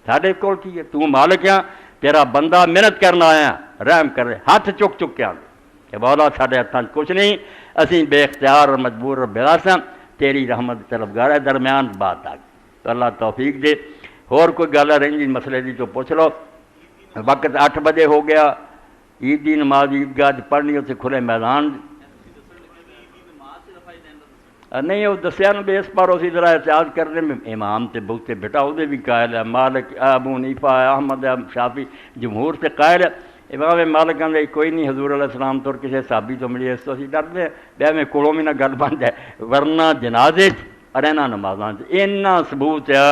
ساڈے کول کی ہے، تو مالک ہے، تیرا بندہ محنت کرنا آیا، رحم کر، ہاتھ چک چک کے آتے کہ مولا ساڈے ہاتھاں کچھ نہیں، اسی بے اختیار اور مجبور اور بےواساں، تیری رحمت طلبگار ہے۔ درمیان بات آ گئی تو اللہ توفیق دے۔ اور کوئی گل رہی مسئلے دی تو پوچھ لو۔ وقت 8 بجے ہو گیا، عید دی نماز عیدگاہ پڑھنی، اتنے کھلے میدان، نہیں وہ دسیا نا بھی اس پر اسی طرح احتیاط کرنے میں امام تے بہتے بیٹا وہ بھی قائل ہے، مالک ابو حنیفہ احمد شافعی جمہور سے قائل ہے، امام مالک آدھے کوئی نہیں حضور علیہ السلام تو کسی صحابی تو ملی، اس تو اسی ڈرتے ہیں بیا میں کولوں بھی نہ گل بن جائے، ورنہ جنازے اور اینا نمازاں اینا ثبوت ہے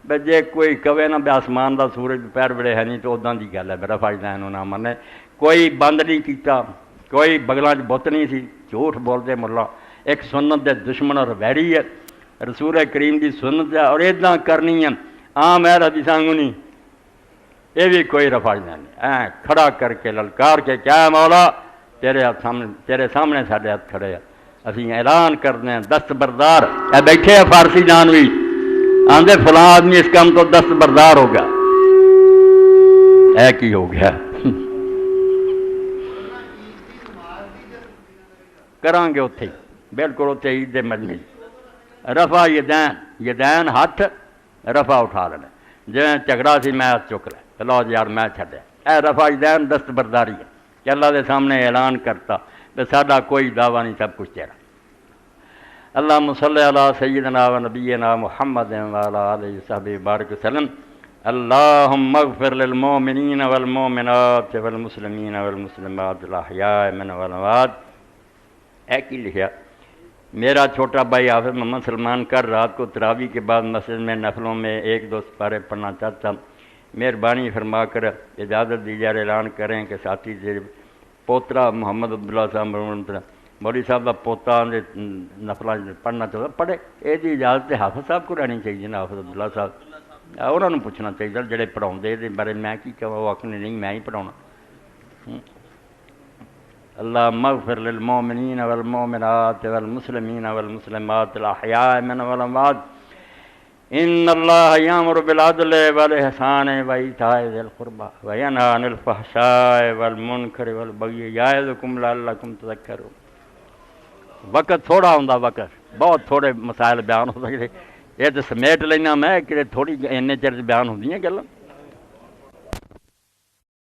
بے جے کوئی کہے نہ بے آسمان دا سورج پیر بڑے ہے نہیں تو اداں دی گل ہے میرا فائدہ انہوں نہ منے، کوئی بند نہیں کیتا، کوئی بغلاں بت نہیں سی، جھوٹ بولتے ملا، ایک سنت دے دشمن اور ویری ہے، رسول کریم دی سنت ہے اور اداں کرنی ہے عام ہے حدیثاں نہیں، یہ بھی کوئی رفع نہیں، کھڑا کر کے للکار کے کیا ہے مولا تیرے سامنے ساڈے ہاتھ کھڑے ہیں، اسی اعلان کرتے ہیں دستبردار، اے بیٹھے ہیں فارسی جانوی آندے فلاں آدمی اس کام تو دستبردار ہو گیا، اے کی ہو گیا کران گے اتھے بالکل اتھے عید مجمع رفع یدین ہاتھ رفع اٹھا لینا، جی جھگڑا سی میں ہاتھ چک لے لو یار میں چھڈیا، اے رفع یدین دستبرداری ہے کہ اللہ دے سامنے اعلان کرتا کہ ساڈا کوئی دعویٰ نہیں، سب کچھ تیرا۔ اللہم صلی علی سیدنا و نبینا محمد وعلی آلہ وصحبہ بارک وسلم۔ اللہم اغفر للمؤمنین والمؤمنات والمسلمین والمسلمات الاحیاء منهم والاموات۔ اے کی لکھا میرا چھوٹا بھائی حافظ محمد سلمان کر رات کو تراویح کے بعد مسجد میں نفلوں میں ایک دو سپارے پڑھنا چاہتا، مہربانی فرما کر اجازت دیجیے، اعلان کریں کہ ساتھی سے پوترا محمد عبداللہ صاحب مولوی صاحب کا پوتا نفل پڑھنا چاہتا پڑھے، یہ اجازت حافظ صاحب کو رہنی چاہیے نا، حافظ عبداللہ صاحب انہوں نے پوچھنا چاہیے جڑے پڑھاؤ یہ بارے میں کی کہوں، وہ آخنے نہیں میں ہی پڑھاؤنا۔ اللہم اغفر للمؤمنین والمؤمنات والمسلمین والمسلمات الاحیاء منهم والاموات، ان اللہ یامر بالعدل والاحسان وایتاء ذی القربی وینہی عن الفحشاء والمنکر والبغی یعظکم لعلکم تذکرون۔ وقت تھوڑا ہوندا، وقت بہت تھوڑے مسائل بیان ہو سکتے، یہ تو سمیٹ لینا میں کہ تھوڑی اینے چر بیان ہوندیاں گلاں۔